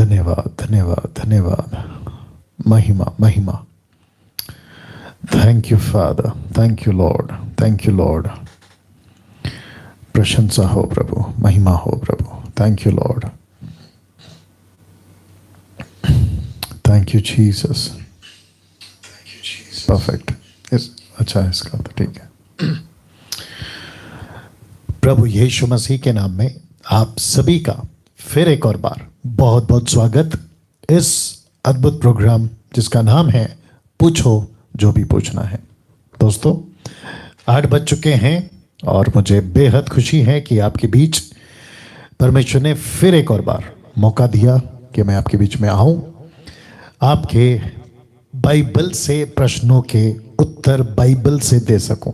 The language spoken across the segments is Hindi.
धन्यवाद धन्यवाद धन्यवाद। महिमा महिमा। Thank you Father, thank you Lord, thank you Lord. प्रशंसा हो प्रभु, महिमा हो प्रभु। Thank you Lord, thank you Jesus. Perfect. अच्छा है इसका तो ठीक है। प्रभु यीशु मसीह के नाम में आप सभी का फिर एक और बार बहुत बहुत स्वागत इस अद्भुत प्रोग्राम जिसका नाम है पूछो जो भी पूछना है। दोस्तों 8 बज चुके हैं और मुझे बेहद खुशी है कि आपके बीच परमेश्वर ने फिर एक और बार मौका दिया कि मैं आपके बीच में आऊं, आपके बाइबल से प्रश्नों के उत्तर बाइबल से दे सकूं।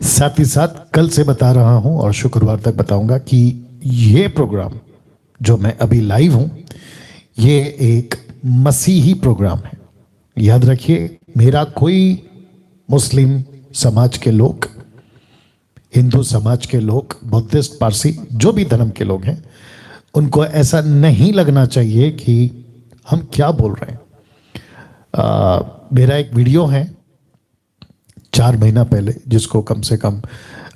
साथ ही साथ कल से बता रहा हूं और शुक्रवार तक बताऊंगा कि ये प्रोग्राम जो मैं अभी लाइव हूं ये एक मसीही प्रोग्राम है। याद रखिए, मेरा कोई मुस्लिम समाज के लोग, हिंदू समाज के लोग, बुद्धिस्ट, पारसी, जो भी धर्म के लोग हैं, उनको ऐसा नहीं लगना चाहिए कि हम क्या बोल रहे हैं। मेरा एक वीडियो है 4 महीना पहले जिसको कम से कम,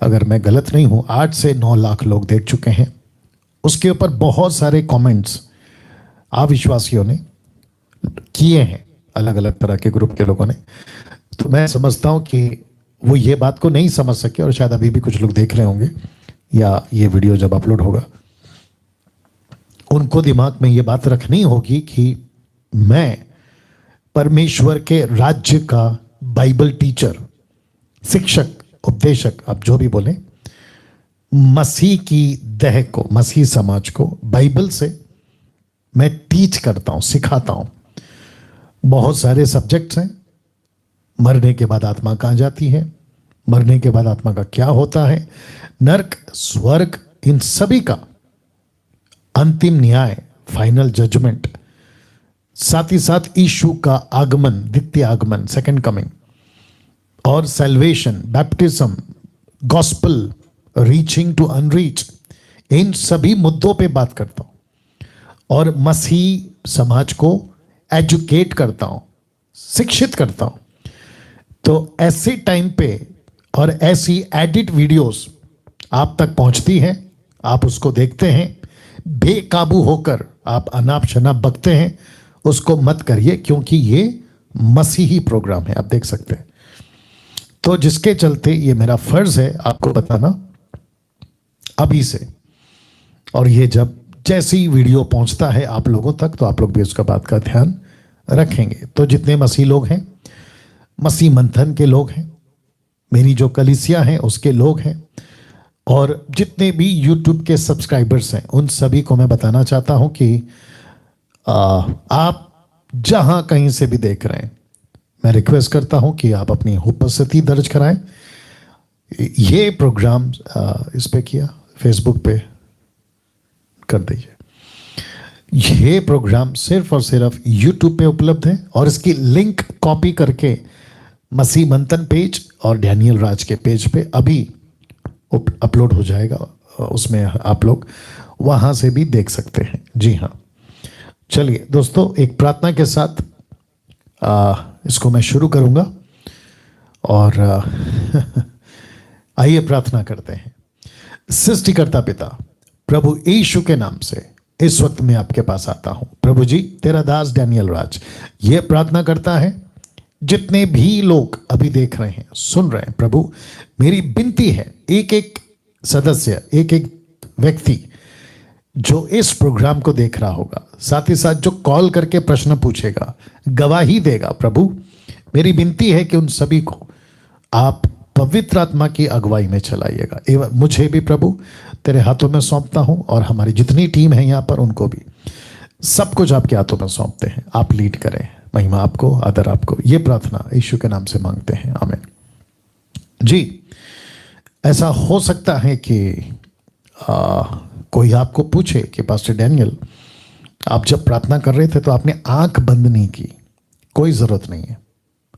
अगर मैं गलत नहीं हूं, 8 से 9 लाख लोग देख चुके हैं। उसके ऊपर बहुत सारे कमेंट्स अविश्वासियों ने किए हैं, अलग अलग तरह के ग्रुप के लोगों ने। तो मैं समझता हूं कि वो ये बात को नहीं समझ सके और शायद अभी भी कुछ लोग देख रहे होंगे या ये वीडियो जब अपलोड होगा उनको दिमाग में ये बात रखनी होगी कि मैं परमेश्वर के राज्य का बाइबल टीचर, शिक्षक, उपदेशक, आप जो भी बोलें, मसीह की देह को, मसीह समाज को बाइबल से मैं टीच करता हूं, सिखाता हूं। बहुत सारे सब्जेक्ट्स हैं। मरने के बाद आत्मा कहां जाती है, मरने के बाद आत्मा का क्या होता है, नरक, स्वर्ग, इन सभी का अंतिम न्याय, फाइनल जजमेंट, साथ ही साथ यीशु का आगमन, द्वितीय आगमन, सेकंड कमिंग, और salvation, baptism, gospel, reaching to unreach, इन सभी मुद्दों पे बात करता हूं और मसीह समाज को एजुकेट करता हूं, शिक्षित करता हूं। तो ऐसे टाइम पे और ऐसी एडिट वीडियोस आप तक पहुंचती हैं, आप उसको देखते हैं, बेकाबू होकर आप अनाप शनाप बकते हैं, उसको मत करिए, क्योंकि ये मसीही प्रोग्राम है, आप देख सकते हैं। तो जिसके चलते ये मेरा फर्ज है आपको बताना अभी से, और ये जब जैसे ही वीडियो पहुंचता है आप लोगों तक तो आप लोग भी उसका बात का ध्यान रखेंगे। तो जितने मसीह लोग हैं, मसीह मंथन के लोग हैं, मेरी जो कलीसिया है उसके लोग हैं, और जितने भी यूट्यूब के सब्सक्राइबर्स हैं, उन सभी को मैं बताना चाहता हूं कि आप जहां कहीं से भी देख रहे हैं, मैं रिक्वेस्ट करता हूं कि आप अपनी उपस्थिति दर्ज कराएं। ये प्रोग्राम इस पे किया, फेसबुक पे कर दीजिए। ये प्रोग्राम सिर्फ और सिर्फ यूट्यूब पे उपलब्ध है और इसकी लिंक कॉपी करके मसीह मंथन पेज और डैनियल राज के पेज पे अभी अपलोड हो जाएगा, उसमें आप लोग वहां से भी देख सकते हैं। जी हाँ, चलिए दोस्तों, एक प्रार्थना के साथ इसको मैं शुरू करूंगा और आइए प्रार्थना करते हैं। सृष्टिकर्ता पिता, प्रभु यीशु के नाम से इस वक्त मैं आपके पास आता हूं। प्रभु जी, तेरा दास डैनियल राज ये प्रार्थना करता है, जितने भी लोग अभी देख रहे हैं, सुन रहे हैं, प्रभु मेरी विनती है, एक एक सदस्य, एक एक व्यक्ति जो इस प्रोग्राम को देख रहा होगा, साथ ही साथ जो कॉल करके प्रश्न पूछेगा, गवाही देगा, प्रभु मेरी विनती है कि उन सभी को आप पवित्र आत्मा की अगुवाई में चलाइएगा। एवं मुझे भी प्रभु तेरे हाथों में सौंपता हूं और हमारी जितनी टीम है यहां पर उनको भी, सब कुछ आपके हाथों में सौंपते हैं। आप लीड करें, महिमा आपको, आदर आपको। ये प्रार्थना यीशु के नाम से मांगते हैं, आमीन। जी, ऐसा हो सकता है कि कोई आपको पूछे कि पास्टर डैनियल, आप जब प्रार्थना कर रहे थे तो आपने आंख बंद नहीं की। कोई जरूरत नहीं है,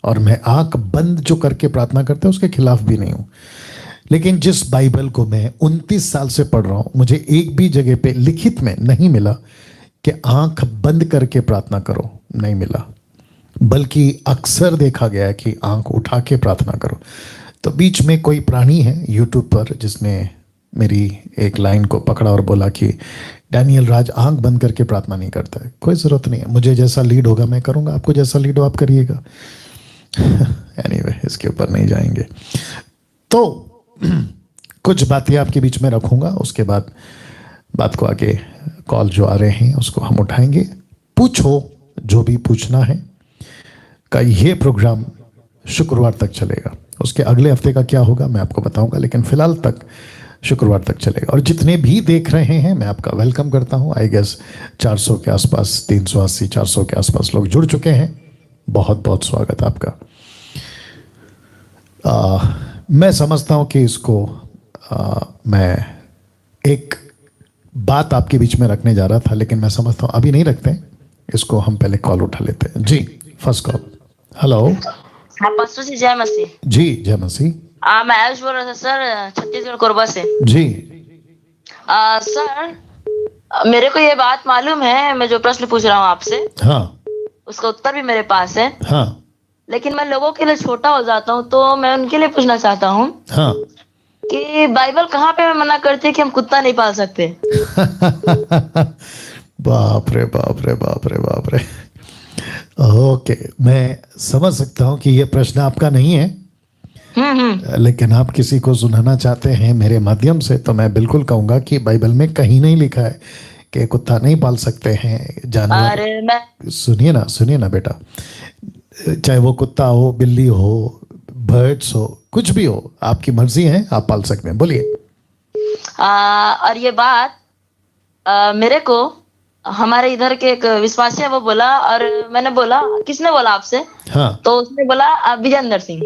और मैं आंख बंद जो करके प्रार्थना करते हैं उसके खिलाफ भी नहीं हूं। लेकिन जिस बाइबल को मैं 29 साल से पढ़ रहा हूं, मुझे एक भी जगह पे लिखित में नहीं मिला कि आंख बंद करके प्रार्थना करो, नहीं मिला, बल्कि अक्सर देखा गया है कि आंख उठा के प्रार्थना करो। तो बीच में कोई प्राणी है यूट्यूब पर जिसने मेरी एक लाइन को पकड़ा और बोला कि डैनियल राज आंख बंद करके प्रार्थना नहीं करता है। कोई ज़रूरत नहीं है, मुझे जैसा लीड होगा मैं करूँगा, आपको जैसा लीड हो आप करिएगा। एनीवे, इसके ऊपर नहीं जाएंगे। तो कुछ बातें आपके बीच में रखूँगा, उसके बाद बात को आगे कॉल जो आ रहे हैं उसको हम उठाएंगे। पूछो जो भी पूछना है। का ये प्रोग्राम शुक्रवार तक चलेगा, उसके अगले हफ्ते का क्या होगा मैं आपको बताऊंगा, लेकिन फिलहाल तक शुक्रवार तक चलेगा। और जितने भी देख रहे हैं मैं आपका वेलकम करता हूं। आई गेस 400 के आसपास, 380 400 के आसपास लोग जुड़ चुके हैं। बहुत बहुत स्वागत आपका। मैं समझता हूं कि इसको मैं एक बात आपके बीच में रखने जा रहा था, लेकिन मैं समझता हूं अभी नहीं रखते हैं, इसको हम पहले कॉल उठा लेते हैं। जी, फर्स्ट कॉल। हेलो। हाँ पास्टर जी, जय मसीह। जी जय मसीह। मैं आयुष बोल रहा था सर, छत्तीसगढ़ कोरबा से। जी सर, मेरे को ये बात मालूम है, मैं जो प्रश्न पूछ रहा हूँ आपसे हाँ उसका उत्तर भी मेरे पास है, हाँ लेकिन मैं लोगों के लिए छोटा हो जाता हूँ, तो मैं उनके लिए पूछना चाहता हूँ हाँ। कि बाइबल कहाँ पे मना करती है कि हम कुत्ता नहीं पाल सकते? बाप रे बाप रे बाप रे बाप रे। ओके, मैं समझ सकता हूँ कि ये प्रश्न आपका नहीं है, लेकिन आप किसी को सुनाना चाहते हैं मेरे माध्यम से, तो मैं बिल्कुल कहूंगा कि बाइबल में कहीं नहीं लिखा है कि कुत्ता नहीं पाल सकते हैं, जानवर। अरे मैं सुनिए ना बेटा, चाहे वो कुत्ता हो, बिल्ली हो, बर्ड्स हो, कुछ भी हो, आपकी मर्जी है, आप पाल सकते हैं। बोलिए। और ये बात मेरे को हमारे इधर के एक विश्वासी है वो बोला, और मैंने बोला किसने बोला आपसे? हाँ। तो उसने बोला विजेंद्र सिंह।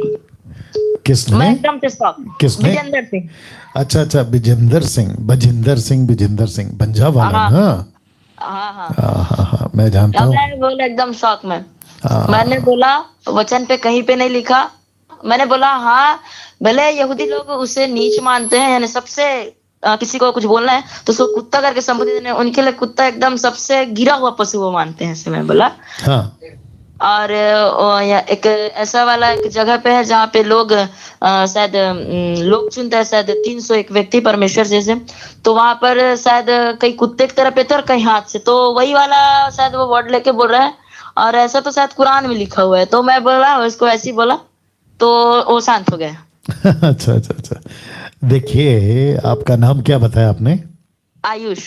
किसने? मैं एकदम से शॉक। किसने? विजेंद्र सिंह। अच्छा अच्छा, विजेंद्र सिंह, विजेंद्र सिंह पंजाब वाला। हाँ हाँ हाँ हाँ हाँ हाँ हाँ, मैं जानता हूँ। मैं बोला एकदम शॉक में। हाँ। मैंने बोला वचन पे कहीं पे नहीं लिखा। मैंने बोला हाँ, भले यहूदी लोग उसे नीच मानते हैं, यानी सबसे किसी को कुछ बोलना है तो उसको कुत्ता करके संबोधित करना है, उनके लिए कुत्ता एकदम सबसे गिरा हुआ पशु वो मानते हैं, ऐसे मैं बोला। हाँ और एक ऐसा वाला एक जगह पे है जहाँ पे लोग शायद लोग चुनते हैं, शायद 301 व्यक्ति परमेश्वर जैसे, तो वहां पर शायद कई कुत्ते की तरह पे थे और कई हाथ से, तो वही वाला शायद वो वर्ड लेके बोल रहा है, और ऐसा तो शायद कुरान में लिखा हुआ है। तो मैं बोला उसको ऐसे ही बोला, तो वो शांत हो गया। अच्छा अच्छा अच्छा। देखिए, आपका नाम क्या बताया आपने? आयुष।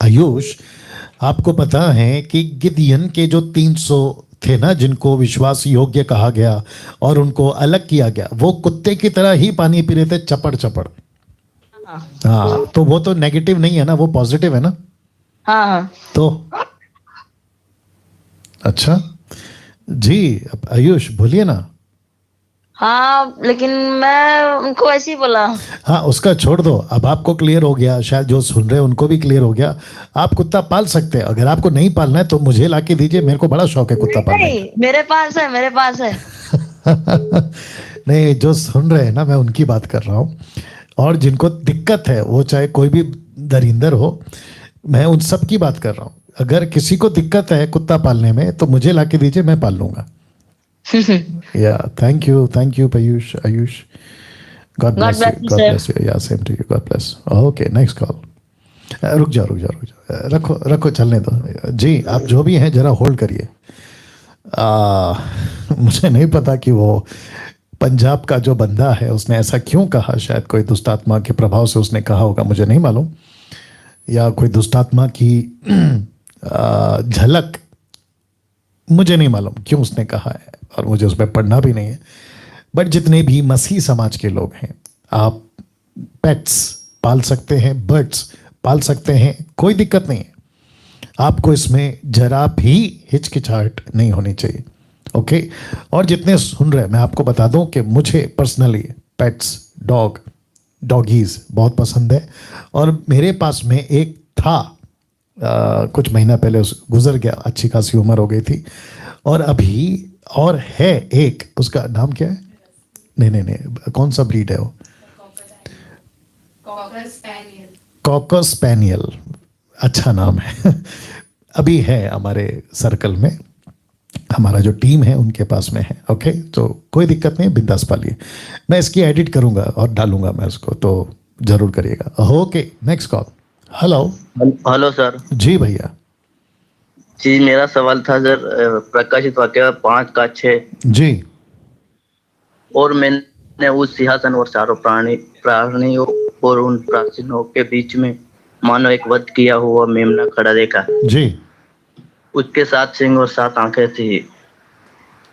आयुष, आपको पता है कि गिदियन के जो 300 थे ना, जिनको विश्वास योग्य कहा गया और उनको अलग किया गया, वो कुत्ते की तरह ही पानी पी रहे थे, चपड़ चपड़। हाँ, तो वो तो नेगेटिव नहीं है ना, वो पॉजिटिव है ना। हाँ हाँ। तो अच्छा जी, अब आयुष बोलिए ना। हाँ, लेकिन मैं उनको ऐसे ही बोला। हाँ, उसका छोड़ दो, अब आपको क्लियर हो गया, शायद जो सुन रहे हैं उनको भी क्लियर हो गया। आप कुत्ता पाल सकते हैं, अगर आपको नहीं पालना है तो मुझे ला के दीजिए, मेरे को बड़ा शौक है कुत्ता पालने नहीं, मेरे पास है, मेरे पास है। का। नहीं, जो सुन रहे हैं ना, मैं उनकी बात कर रहा हूँ, और जिनको दिक्कत है वो चाहे कोई भी दरिंदर हो, मैं उन सब की बात कर रहा हूँ। अगर किसी को दिक्कत है कुत्ता पालने में तो मुझे ला के दीजिए, मैं पाल लूंगा। Yeah thank you Piyush, Ayush, God bless you, God bless you. Yeah same to you, God bless. Okay, next call. रुक जाओ, रखो चलने दो जी। आप जो भी हैं जरा होल्ड करिए। मुझे नहीं पता कि वो पंजाब का जो बंदा है उसने ऐसा क्यों कहा, शायद कोई दुष्टात्मा के प्रभाव से उसने कहा होगा, मुझे नहीं मालूम, या कोई दुष्टात्मा की झलक, मुझे नहीं मालूम क्यों उसने कहा है, और मुझे उस पर पढ़ना भी नहीं है। बट जितने भी मसीह समाज के लोग हैं, आप पेट्स पाल सकते हैं, बर्ड्स पाल सकते हैं, कोई दिक्कत नहीं है। आपको इसमें जरा भी हिचकिचाहट नहीं होनी चाहिए। ओके, और जितने सुन रहे हैं, मैं आपको बता दूं कि मुझे पर्सनली पेट्स, डॉगीज बहुत पसंद है, और मेरे पास में एक था, कुछ महीना पहले गुजर गया, अच्छी खासी उम्र हो गई थी, और अभी और है एक, उसका नाम क्या है? नहीं, कौन सा ब्रीड है वो? Cocker spaniel. अच्छा नाम है। अभी है हमारे सर्कल में, हमारा जो टीम है उनके पास में है। ओके, तो कोई दिक्कत नहीं, बिंदास पालिए। मैं इसकी एडिट करूंगा और डालूंगा मैं उसको, तो जरूर करिएगा। Okay, next call. Hello. Hello sir. जी भैया। जी, मेरा सवाल था सर, प्रकाशित वाक्य 5:6। जी। और मैंने उस सिंहासन और चारों प्राणियों और उन प्राचीनों के बीच में मानो एक वध किया हुआ मेमना खड़ा देखा। जी। उसके 7 सिंह और 7 आंखें थी।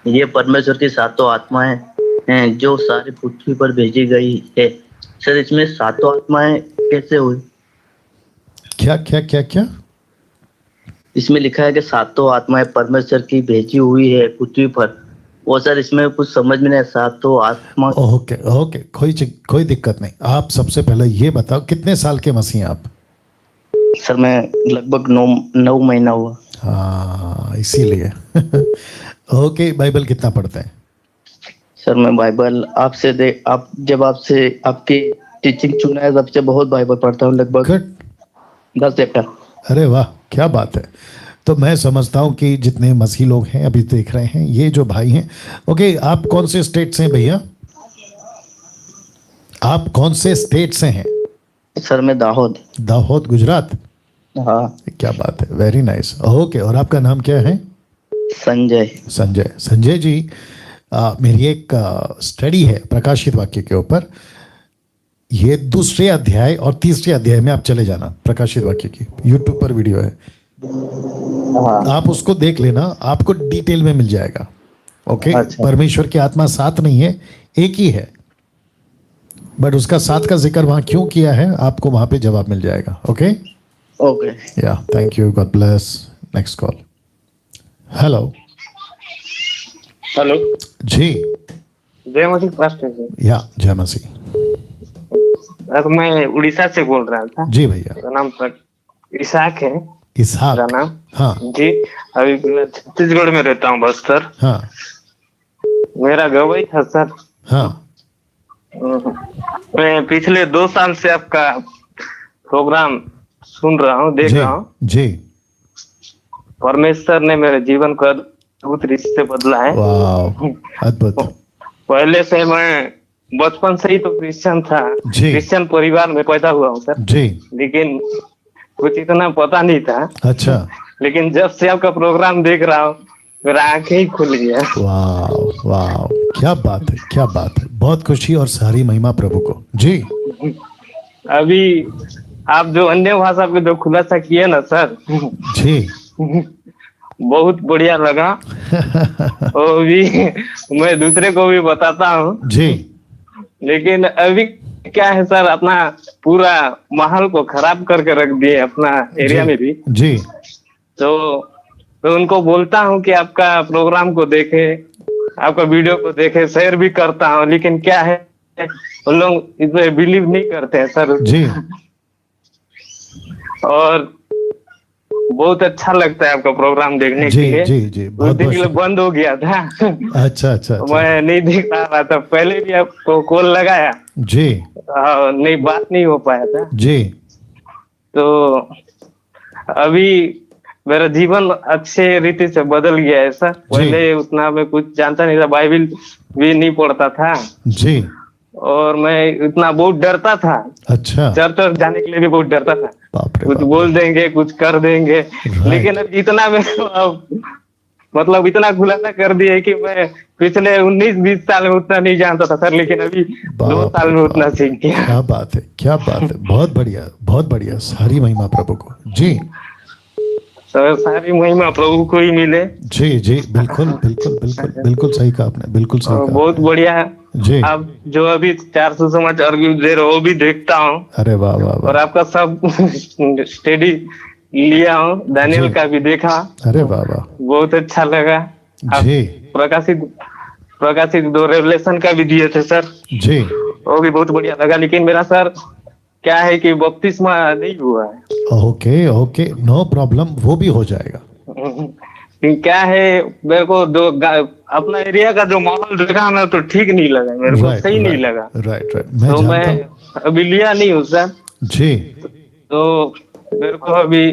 ये परमेश्वर की 7 आत्माएं हैं जो सारी पृथ्वी पर भेजी गई है। सर, इसमें 7 आत्माएं कैसे हुई? क्या क्या क्या क्या? इसमें लिखा है कि 7 आत्माएं परमेश्वर की भेजी हुई है पृथ्वी पर। वो सर, इसमें कुछ समझ में नहीं। 7 आत्मा। ओके ओके, कोई दिक्कत नहीं। आप सबसे पहले ये बताओ, कितने साल के मसीह हैं आप? सर, मैं लगभग 9 महीना हुआ। हाँ, इसीलिए। ओके, बाइबल कितना पढ़ते हैं? सर, मैं बाइबल आप जब आपसे आपकी टीचिंग चुना है तब से बहुत बाइबल पढ़ता हूँ, लगभग गुड। 10 चैप्टर। अरे वाह, क्या बात है। तो मैं समझता हूँ कि जितने मसीह लोग हैं अभी देख रहे हैं, ये जो भाई हैं। ओके, आप कौन से स्टेट से हैं भैया? आप कौन से स्टेट से हैं? सर, मैं दाहोद। दाहोद, गुजरात। हाँ। क्या बात है, वेरी नाइस। ओके, और आपका नाम क्या है? संजय। संजय जी, मेरी एक स्टडी है प्रकाशित वाक्य के ऊपर। ये 2 अध्याय और 3 अध्याय में आप चले जाना, प्रकाशित वाक्य की यूट्यूब पर वीडियो है। हाँ। आप उसको देख लेना, आपको डिटेल में मिल जाएगा। ओके। अच्छा। परमेश्वर की आत्मा 7 नहीं है, एक ही है, बट उसका 7 का जिक्र वहां क्यों किया है, आपको वहां पे जवाब मिल जाएगा। Okay. Okay. Yeah, thank you, God bless. Next call. Hello. Hello. जी। जय मसीह पास्टर जी। या, जय मसीह। मैं उड़ीसा से बोल रहा था। जी भैया। मेरा नाम इसहाक है। इसहाक। मेरा नाम। हाँ। जी, अभी मैं छत्तीसगढ़ में रहता हूँ, बस्तर। हाँ। मेरा गवई था सर। हाँ। मैं पिछले 2 साल से आपका प्रोग्राम सुन रहा हूँ, देख रहा हूँ। जी। परमेश्वर ने मेरे जीवन को अद्भुत रीति से बदला है। वाह, अद्भुत। पहले से मैं बचपन से ही तो क्रिश्चियन था। जी। क्रिश्चियन परिवार में पैदा हुआ हूँ सर। जी। लेकिन कुछ इतना पता नहीं था। अच्छा। लेकिन जब से आपका प्रोग्राम देख रहा हूँ, मेरा आंखें ही खुल गया। वाह वाह, क्या बात है, क्या बात है। बहुत खुशी और सारी महिमा प्रभु को। जी। अभी आप जो अन्य भाषा पे जो खुलासा किए ना सर, जी। बहुत बढ़िया लगा। और भी मैं दूसरे को भी बताता हूँ। जी। लेकिन अभी क्या है सर, अपना पूरा माहौल को खराब करके रख दिए अपना एरिया में भी। जी। तो मैं उनको बोलता हूँ कि आपका प्रोग्राम को देखे, आपका वीडियो को देखे, शेयर भी करता हूँ। लेकिन क्या है, उन लोग इसमें बिलीव नहीं करते हैं सर। जी। और बहुत अच्छा लगता है आपका प्रोग्राम देखने के लिए। जी जी, उस दिन के लिए बंद हो गया था। अच्छा अच्छा। मैं नहीं देख पा रहा था। पहले भी आपको कॉल लगाया, जी। नहीं, बात नहीं हो पाया था। जी। तो अभी मेरा जीवन अच्छे रीति से बदल गया है सर। पहले उतना मैं कुछ जानता नहीं था, बाइबल भी नहीं पढ़ता था। जी। और मैं इतना बहुत डरता था। अच्छा। चर्च जाने के लिए भी बहुत डरता था। कुछ बोल देंगे, कुछ कर देंगे। लेकिन अब इतना मैं मतलब इतना खुलासा कर दिया कि मैं पिछले 19-20 साल में उतना नहीं जानता था सर, लेकिन अभी 2 साल में उतना सीख गया। क्या बात है, क्या बात है। बहुत बढ़िया, बहुत बढ़िया। सारी महिमा प्रभु को। जी। सर, सारी महिमा प्रभु को ही मिले। जी जी, बिल्कुल बिल्कुल बिल्कुल बिल्कुल सही कहा आपने, बिल्कुल सही कहा। बहुत बढ़िया। जी। आप जो अभी 400 समाचार दे रहे हो वो भी देखता हूँ। अरे वाह वाह वाह। और आपका सब स्टडी लिया हूँ, दानियल का भी देखा। अरे वाह वाह, बहुत अच्छा लगा। जी। प्रकाशित 2 रेवलेशन का भी दिए थे सर। जी। वो भी बहुत बढ़िया लगा। लेकिन मेरा सर क्या है कि बपतिस्मा नहीं हुआ है। ओके ओके, नो प्रॉब्लम, वो भी हो जाएगा। क्या है, मेरे को अपना एरिया का जो माहौल देखा ना तो ठीक नहीं लगा, मेरे को सही नहीं लगा। राइट। तो मैं अभी लिया नहीं हूँ सर। जी। तो मेरे को अभी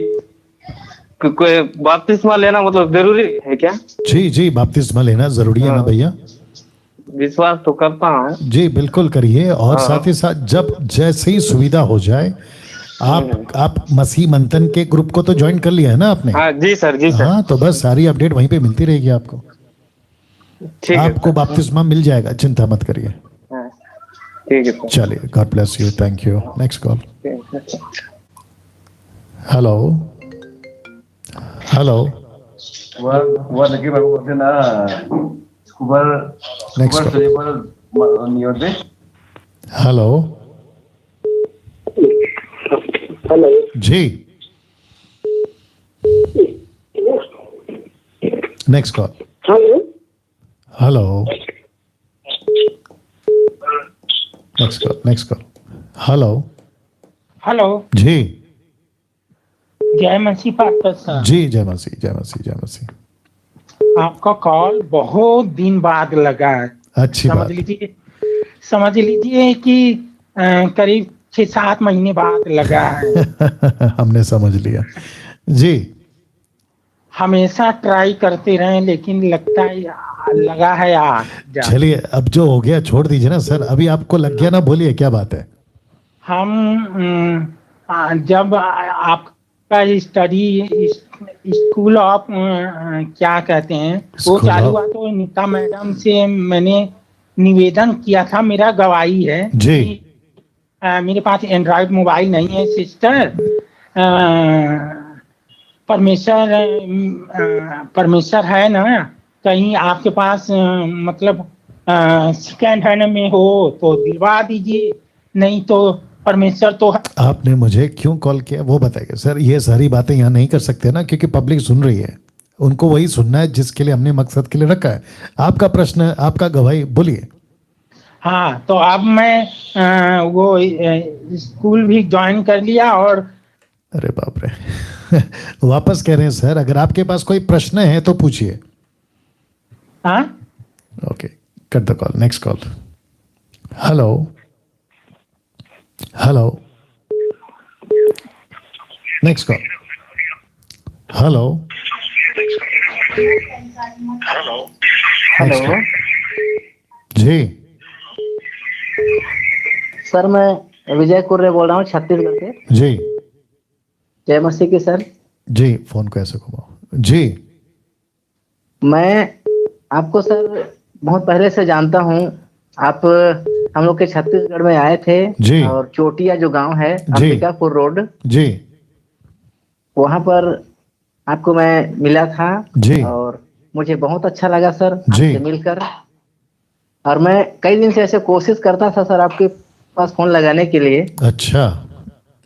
कोई बपतिस्मा लेना मतलब जरूरी है क्या? जी जी, बपतिस्मा लेना जरूरी है ना भैया? विश्वास तो करता हूँ। जी बिल्कुल करिए, और हाँ। साथ ही साथ जब जैसे ही सुविधा हो जाए आप मसीह मंथन के ग्रुप को तो ज्वाइन कर लिया है ना आपने? हाँ जी सर, जी सर। हाँ, तो बस सारी अपडेट वहीं पे मिलती रहेगी आपको। ठीक है आपको सर। बपतिस्मा मिल जाएगा, चिंता मत करिए। हाँ, ठीक है सर। चलिए, God bless you, thank you. Next call. ठीक है sir. Hello hello, Gua lagi baru kerja na scuba Next call. scuba near de. Hello hello जी, next call. Hello hello, next call, next call. Hello hello, जी जय मसीह पास्टर साहब। जी, जय मसीह, जय मसीह, जय मसीह। आपका कॉल बहुत दिन बाद लगा है। अच्छी बात। समझ लीजिए कि करीब 6-7 महीने बाद लगा है। हमने समझ लिया जी। हमेशा ट्राई करते रहे लेकिन लगता है लगा है आज। चलिए, अब जो हो गया छोड़ दीजिए ना सर। अभी आपको लग गया ना, बोलिए क्या बात है। हम जब आपका स्टडी स्कूल ऑफ क्या कहते हैं वो स्कूल चालू ऑफ- हुआ तो नीता मैडम से मैंने निवेदन किया था, मेरा गवाही है जी। कि, मेरे पास एंड्रॉयड मोबाइल नहीं है सिस्टर। परमेश्वर है ना, कहीं आपके पास मतलब सेकेंड हैंड में हो तो दिलवा दीजिए, नहीं तो परमेश्वर तो आपने मुझे क्यों कॉल किया वो बताइए सर। ये सारी बातें यहाँ नहीं कर सकते ना, क्योंकि पब्लिक सुन रही है। उनको वही सुनना है जिसके लिए हमने मकसद के लिए रखा है। आपका प्रश्न, आपका गवाही, बोलिए। हाँ, तो अब मैं वो स्कूल भी ज्वाइन कर लिया और अरे बाप रे वापस कह रहे हैं सर। अगर आपके पास कोई प्रश्न है तो पूछिए। हाँ okay, cut the call, next call. Hello hello, next call. Hello hello जी सर, मैं विजय कुर्रे बोल रहा हूँ छत्तीसगढ़ से। जी जय मसीह की सर। जी, फोन को ऐसे घुमाओ जी। मैं आपको सर बहुत पहले से जानता हूँ। आप हम लोग के छत्तीसगढ़ में आए थे जी। और चोटिया जो गांव है, जी। अंबिकापुर रोड, जी वहां पर आपको मैं मिला था जी। और मुझे बहुत अच्छा लगा सर जी। आपसे मिलकर। और मैं कई दिन से ऐसे कोशिश करता था सर आपके पास फोन लगाने के लिए, अच्छा,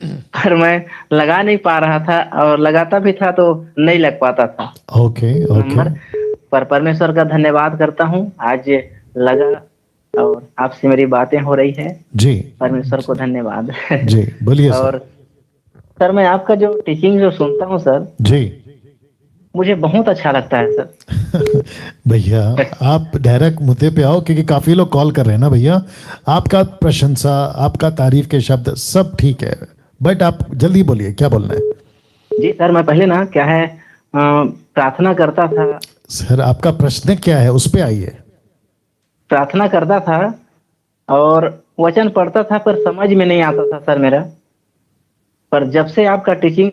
पर मैं लगा नहीं पा रहा था, और लगाता भी था तो नहीं लग पाता था ओके नंबर। ओके। पर परमेश्वर का धन्यवाद करता हूँ, आज लगा और आपसे मेरी बातें हो रही है। जी परमेश्वर को धन्यवाद। जी, बोलिए और सर। सर मैं आपका जो टीचिंग जो सुनता हूँ सर, जी मुझे बहुत अच्छा लगता है सर। भैया, आप डायरेक्ट मुद्दे पे आओ, क्योंकि काफी लोग कॉल कर रहे हैं ना भैया। आपका प्रशंसा, आपका तारीफ के शब्द सब ठीक है, बट आप जल्दी बोलिए क्या बोलना है। जी सर, मैं पहले ना क्या है प्रार्थना करता था। सर आपका प्रश्न क्या है, उस पे आइए। प्रार्थना करता था और वचन पढ़ता था, पर समझ में नहीं आता था सर मेरा। पर जब से आपका टीचिंग।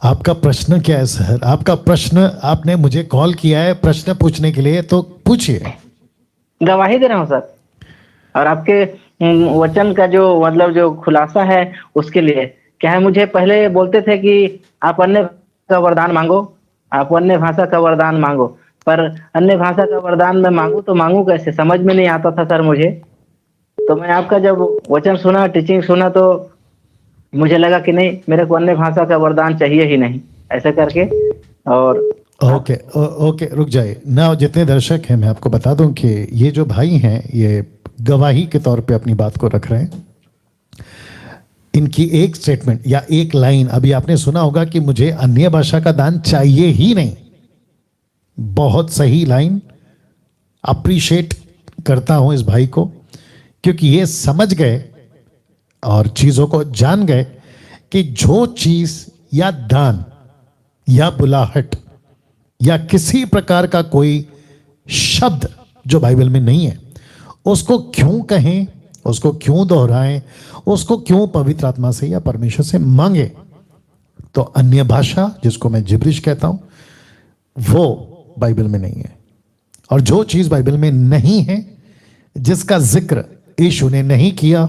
आपका प्रश्न क्या है सर? आपका प्रश्न, आपने मुझे कॉल किया है प्रश्न पूछने के लिए, तो पूछिए। गवाही दे रहा हूँ सर, और आपके वचन का जो मतलब जो खुलासा है उसके लिए क्या है। मुझे पहले बोलते थे कि आप अन्य का वरदान मांगो, आप अन्य भाषा का वरदान मांगो, पर अन्य भाषा का वरदान मैं मांगू तो मांगू कैसे, समझ में नहीं आता था सर मुझे। तो मैं आपका जब वचन सुना, टीचिंग सुना, तो मुझे लगा कि नहीं, मेरे को अन्य भाषा का वरदान चाहिए ही नहीं, ऐसे करके। और ओके ओके, रुक जाइए ना। जितने दर्शक हैं, मैं आपको बता दूं कि ये जो भाई हैं, ये गवाही के तौर पे अपनी बात को रख रहे हैं। इनकी एक स्टेटमेंट या एक लाइन अभी आपने सुना होगा कि मुझे अन्य भाषा का दान चाहिए ही नहीं। बहुत सही लाइन, अप्रिशिएट करता हूं इस भाई को, क्योंकि ये समझ गए और चीजों को जान गए कि जो चीज या दान या बुलाहट या किसी प्रकार का कोई शब्द जो बाइबल में नहीं है, उसको क्यों कहें, उसको क्यों दोहराएं, उसको क्यों पवित्र आत्मा से या परमेश्वर से मांगे? तो अन्य भाषा, जिसको मैं जिब्रिश कहता हूं, वो बाइबल में नहीं है। और जो चीज बाइबल में नहीं है, जिसका जिक्र यीशु ने नहीं किया,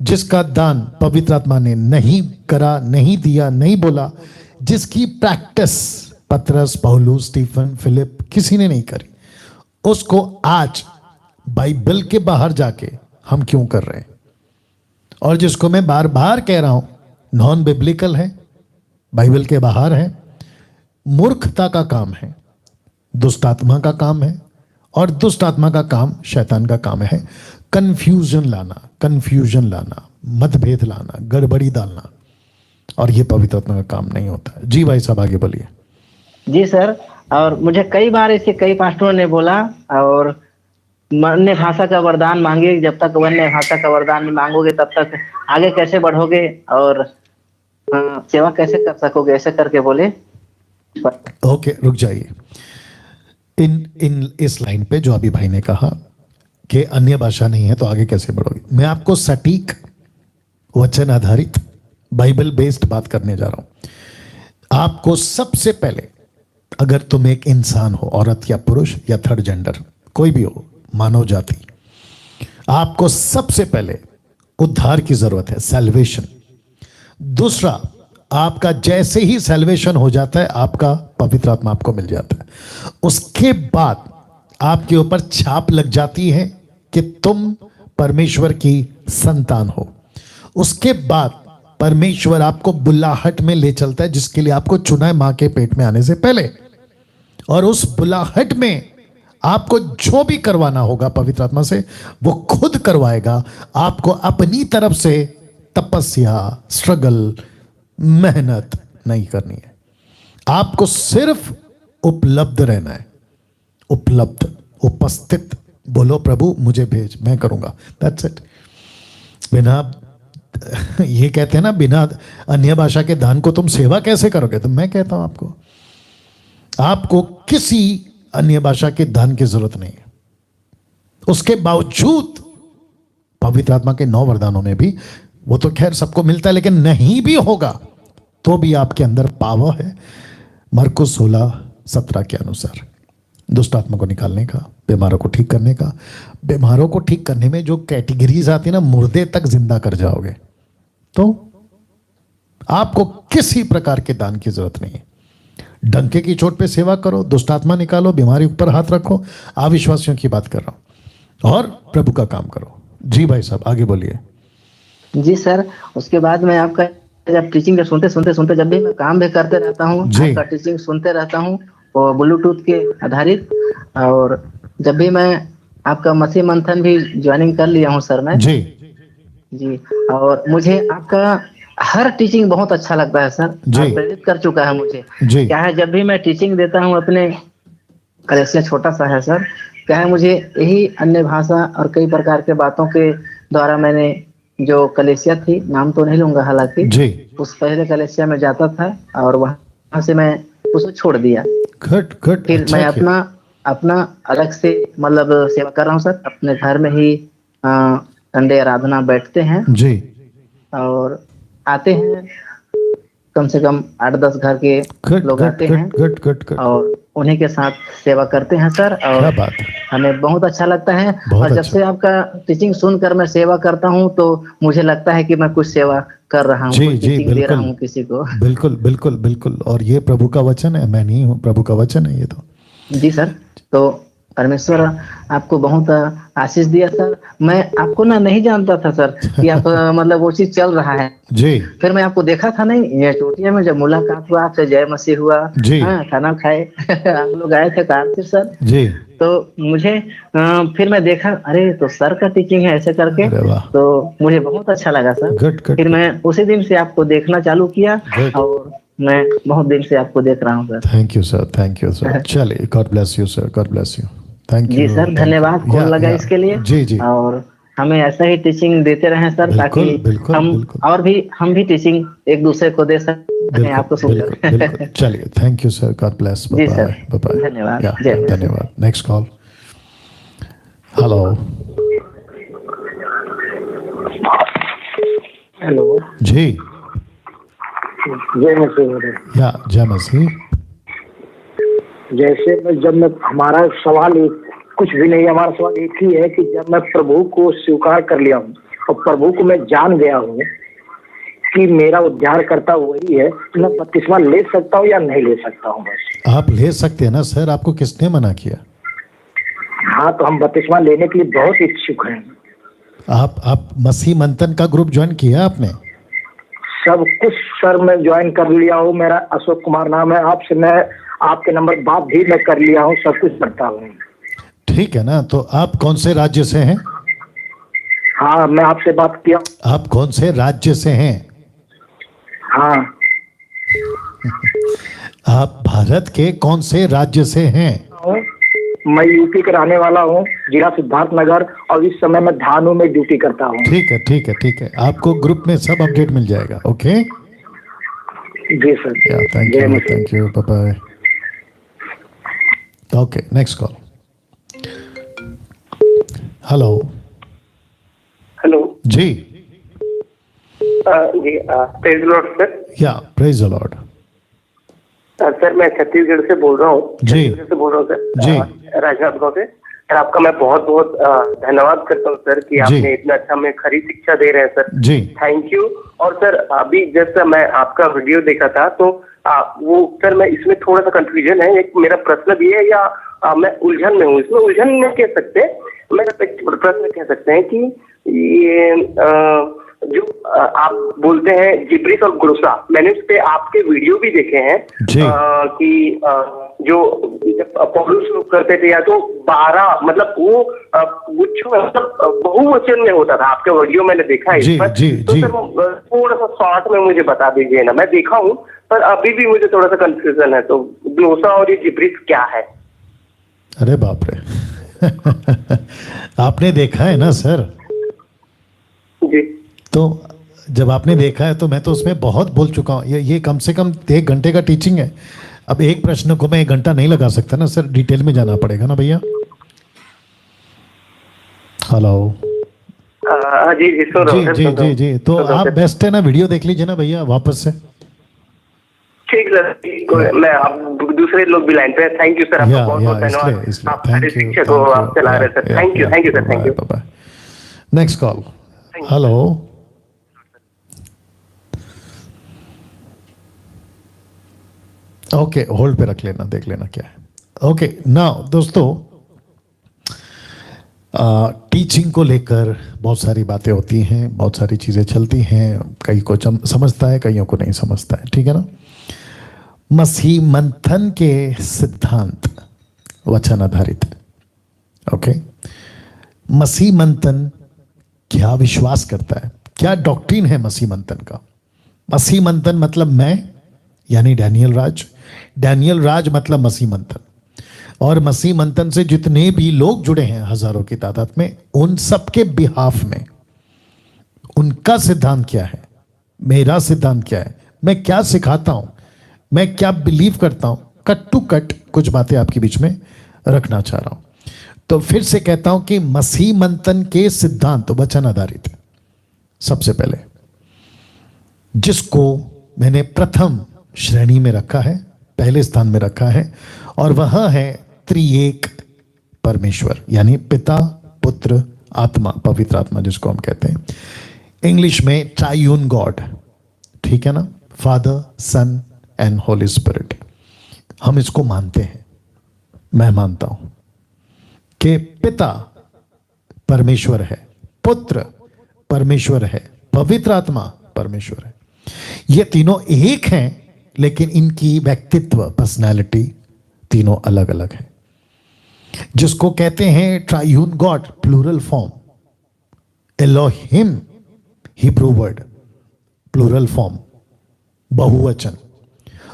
जिसका दान पवित्र आत्मा ने नहीं करा, नहीं दिया, नहीं बोला, जिसकी प्रैक्टिस पतरस, पौलुस, स्टीफन, फिलिप किसी ने नहीं करी, उसको आज बाइबल के बाहर जाके हम क्यों कर रहे हैं? और जिसको मैं बार बार कह रहा हूं नॉन बिब्लिकल है, बाइबल के बाहर है, मूर्खता का काम है, दुष्ट आत्मा का काम है। और दुष्ट आत्मा का काम, शैतान का काम है कंफ्यूजन लाना, मतभेद लाना, गड़बड़ी डालना। और ये पवित्र आत्मा का काम नहीं होता है। जी भाई साहब, आगे बोलिए। जी सर, और मुझे कई बार ऐसे कई पास्टरों ने बोला, और अन्य भाषा का वरदान मांगे, जब तक अन्य भाषा का वरदान नहीं मांगोगे तब तक आगे कैसे बढ़ोगे और सेवा कैसे कर सकोगे, ऐसे करके बोले। ओके, रुक जाइए। इन इस लाइन पे जो अभी भाई ने कहा कि अन्य भाषा नहीं है तो आगे कैसे बढ़ोगे, मैं आपको सटीक वचन आधारित बाइबल बेस्ड बात करने जा रहा हूं। आपको सबसे पहले, अगर तुम एक इंसान हो, औरत या पुरुष या थर्ड जेंडर कोई भी हो, मानव जाति, आपको सबसे पहले उद्धार की जरूरत है, सैल्वेशन। दूसरा, आपका जैसे ही सैल्वेशन हो जाता है, आपका पवित्र आत्मा आपको मिल जाता है। उसके बाद आपके ऊपर छाप लग जाती है कि तुम परमेश्वर की संतान हो। उसके बाद परमेश्वर आपको बुलाहट में ले चलता है, जिसके लिए आपको चुना है मां के पेट में आने से पहले। और उस बुलाहट में आपको जो भी करवाना होगा पवित्र आत्मा से, वो खुद करवाएगा। आपको अपनी तरफ से तपस्या, स्ट्रगल, मेहनत नहीं करनी है। आपको सिर्फ उपलब्ध रहना है, उपलब्ध, उपस्थित। बोलो प्रभु मुझे भेज, मैं करूंगा, दैट्स इट। बिना ये कहते हैं ना, बिना अन्य भाषा के दान को तुम सेवा कैसे करोगे? तो मैं कहता हूं आपको किसी अन्य भाषा के दान की जरूरत नहीं है। उसके बावजूद पवित्र आत्मा के 9 वरदानों में भी, वो तो खैर सबको मिलता है, लेकिन नहीं भी होगा तो भी आपके अंदर पावर है मरकुस 16:17 के अनुसार, दुष्ट आत्मा को निकालने का, बीमारों को ठीक करने का। बीमारों को ठीक करने में जो कैटेगरीज आती है ना, मुर्दे तक जिंदा कर जाओगे। तो आपको किसी प्रकार के दान की जरूरत नहीं है। डंके की चोट पे सेवा करो, दुष्ट आत्मा निकालो, बीमारी ऊपर हाथ रखो, अविश्वासियों की बात कर रहा हूं, और प्रभु का काम करो। जी भाई साहब, आगे बोलिए। जी सर, उसके बाद मैं आपका जब टीचिंग सुनते जब भी मैं काम भी करते रहता हूँ, आपका टीचिंग सुनते रहता हूँ, वो ब्लूटूथ के आधारित। और जब भी मैं आपका मसीह मंथन भी ज्वाइनिंग कर लिया हूँ सर मैं। जी, और मुझे आपका हर टीचिंग बहुत अच्छा लगता है सर, प्रेरित कर चुका है मुझे। क्या है, जब भी मैं टीचिंग देता हूँ अपने कलेक्शन, छोटा सा है सर, क्या है, मुझे यही अन्य भाषा और कई प्रकार के बातों के द्वारा, मैंने जो कलेसिया थी, नाम तो नहीं लूंगा हालांकि, उस पहले कलेसिया में जाता था और वहां से मैं उसको छोड़ दिया। फिर मैं अपना अलग से मतलब सेवा कर रहा हूँ सर। अपने घर में ही संडे आराधना बैठते हैं जी, और आते हैं कम से कम 8-10 घर के लोग आते हैं और उन्हीं के साथ सेवा करते हैं सर। और हमें बहुत अच्छा लगता है। और जब से आपका टीचिंग सुनकर मैं सेवा करता हूं, तो मुझे लगता है कि मैं कुछ सेवा कर रहा हूं, कुछ टीचिंग दे रहा हूं किसी को। बिल्कुल बिल्कुल बिल्कुल। और ये प्रभु का वचन है, मैं नहीं हूँ, प्रभु का वचन है ये तो। जी सर, तो परमेश्वर आपको बहुत आशीष दिया सर। मैं आपको नहीं जानता था सर कि आप मतलब वो चीज चल रहा है जी। फिर मैं आपको देखा था नहीं, ये चोटिया में जब मुलाकात हुआ आपसे, जय मसीह हुआ, खाना खाए आप लोग आए थे कार्तिक सर जी। तो मुझे फिर मैं देखा, अरे तो सर का टीचिंग है ऐसे करके, तो मुझे बहुत अच्छा लगा सर। फिर मैं उसी दिन से आपको देखना चालू किया और मैं बहुत दिन से आपको देख रहा हूँ sir. Thank you sir, thank you sir. चलिए, God bless you sir, God bless you. Thank you जी सर, धन्यवाद। कॉल लगा इसके लिए जी जी। और हमें ऐसा ही टीचिंग देते रहें सर, ताकि बिल्कुल, हम बिल्कुल। और भी हम भी टीचिंग एक दूसरे को दे सकें आपको सुनकर। बिल्कुल। चलिए, thank you sir, God bless. जी सर, बाय। धन्यवाद। या, जय हिंद। धन्यवाद। Next call. हेलो। हेलो जी। जय मसीह। या, जय मसीह। जैसे जब मैं हमारा सवाल एक कुछ भी नहीं, हमारा सवाल एक ही है कि जब मैं प्रभु को स्वीकार कर लिया हूँ और प्रभु को मैं जान गया हूँ कि मेरा उद्धार करता वही है, तो मैं बपतिस्मा ले सकता हूँ या नहीं ले सकता हूँ? बस आप ले सकते हैं ना सर, आपको किसने मना किया? हाँ, तो हम बपतिस्मा लेने के लिए बहुत इच्छुक हैं। आप मसीह मंथन का ग्रुप ज्वाइन किया आपने? सब कुछ सर मैं ज्वाइन कर लिया हूँ, मेरा अशोक कुमार नाम है, आपसे मैं आपके नंबर बात भी मैं कर लिया हूँ, सब कुछ करता हूँ। ठीक है ना, तो आप कौन से राज्य से हैं? हाँ, मैं आपसे बात किया। आप कौन से राज्य से हैं? हाँ, आप भारत के कौन से राज्य से हैं? मैं यूपी का रहने वाला हूँ, जिला सिद्धार्थ नगर, और इस समय मैं धानू में ड्यूटी करता हूँ। ठीक है। आपको ग्रुप में सब अपडेट मिल जाएगा। ओके जी sir. Thank you, bye bye. Okay, next call. Hello. Hello जी। जी praise lord sir. Yeah, praise the lord. Sir मैं छत्तीसगढ़ से बोल रहा हूँ। जी। छत्तीसगढ़ से बोल रहा हूँ सर। जी। राजनांदगांव से। सर आपका मैं बहुत बहुत धन्यवाद करता हूँ सर कि आपने इतना अच्छा हमें खरी शिक्षा दे रहे हैं सर। जी, थैंक यू। और सर अभी जैसा मैं आपका वीडियो देखा था तो वो सर मैं इसमें थोड़ा सा कंफ्यूजन है। एक मेरा प्रश्न भी है या मैं उलझन में हूँ। इसमें उलझन नहीं कह सकते, मेरा प्रश्न कह सकते हैं कि ये जो आप बोलते हैं जिब्रिस और गुस्सा, मैंने उस पे आपके वीडियो भी देखे हैं कि जो जब पौलुस लोग करते थे या तो 12 मतलब वो मतलब बहुवचन में होता था। आपके वीडियो मैंने देखा है इस पर। तो सर थोड़ा सा शॉर्ट में मुझे बता दीजिए ना, मैं देखा हूँ पर अभी भी मुझे थोड़ा सा कंफ्यूजन है। तो ग्लोसा और ये जिब्रिस क्या है? अरे बाप रे आपने देखा है ना सर? जी। तो जब आपने देखा है तो मैं तो उसमें बहुत बोल चुका हूँ। ये कम से कम 1 घंटे का टीचिंग है। अब एक प्रश्न को मैं 1 घंटा नहीं लगा सकता ना सर, डिटेल में जाना पड़ेगा ना भैया। हेलो। जी जी सुन रहा हूँ। जी तो आप बेस्ट है ना, वीडियो देख लीजिए ना भैया वापस से। ठीक सर, मैं आप दूसरे लोग भी लाइन पे। थैंक यू सर, आपका बहुत बहुत धन्यवाद। आप हमारे शिक्षक हो, आप चला रहे sir. Thank you sir, thank you. Next call. Hello. Okay, hold पे रख लेना, देख लेना क्या है। ओके नाउ दोस्तों, टीचिंग को लेकर बहुत सारी बातें होती हैं, बहुत सारी चीज़ें चलती हैं। कई को समझता है, कईयों को नहीं समझता है, ठीक है ना। मसीह मंथन के सिद्धांत वचन आधारित। ओके, मसीह मंथन क्या विश्वास करता है, क्या डॉक्ट्रिन है मसीह मंथन का। मसीह मंथन मतलब मैं यानी डैनियल राज, डैनियल राज मतलब मसीह मंथन, और मसीह मंथन से जितने भी लोग जुड़े हैं हजारों की तादाद में, उन सबके बिहाफ में उनका सिद्धांत क्या है, मेरा सिद्धांत क्या है, मैं क्या सिखाता हूं, मैं क्या बिलीव करता हूं, कट टू कट कुछ बातें आपके बीच में रखना चाह रहा हूं। तो फिर से कहता हूं कि मसीह मंथन के सिद्धांत वचन आधारित। सबसे पहले जिसको मैंने प्रथम श्रेणी में रखा है, पहले स्थान में रखा है, और वह है त्रिएक परमेश्वर, यानी पिता पुत्र आत्मा, पवित्र आत्मा जिसको हम कहते हैं इंग्लिश में ट्रायून गॉड, ठीक है ना, father son and holy spirit. हम इसको मानते हैं, मैं मानता हूं कि पिता परमेश्वर है, पुत्र परमेश्वर है, पवित्र आत्मा परमेश्वर है। ये तीनों एक हैं, लेकिन इनकी व्यक्तित्व, पर्सनैलिटी तीनों अलग अलग है। जिसको कहते हैं triune God, plural form, Elohim Hebrew word, plural form, बहुवचन,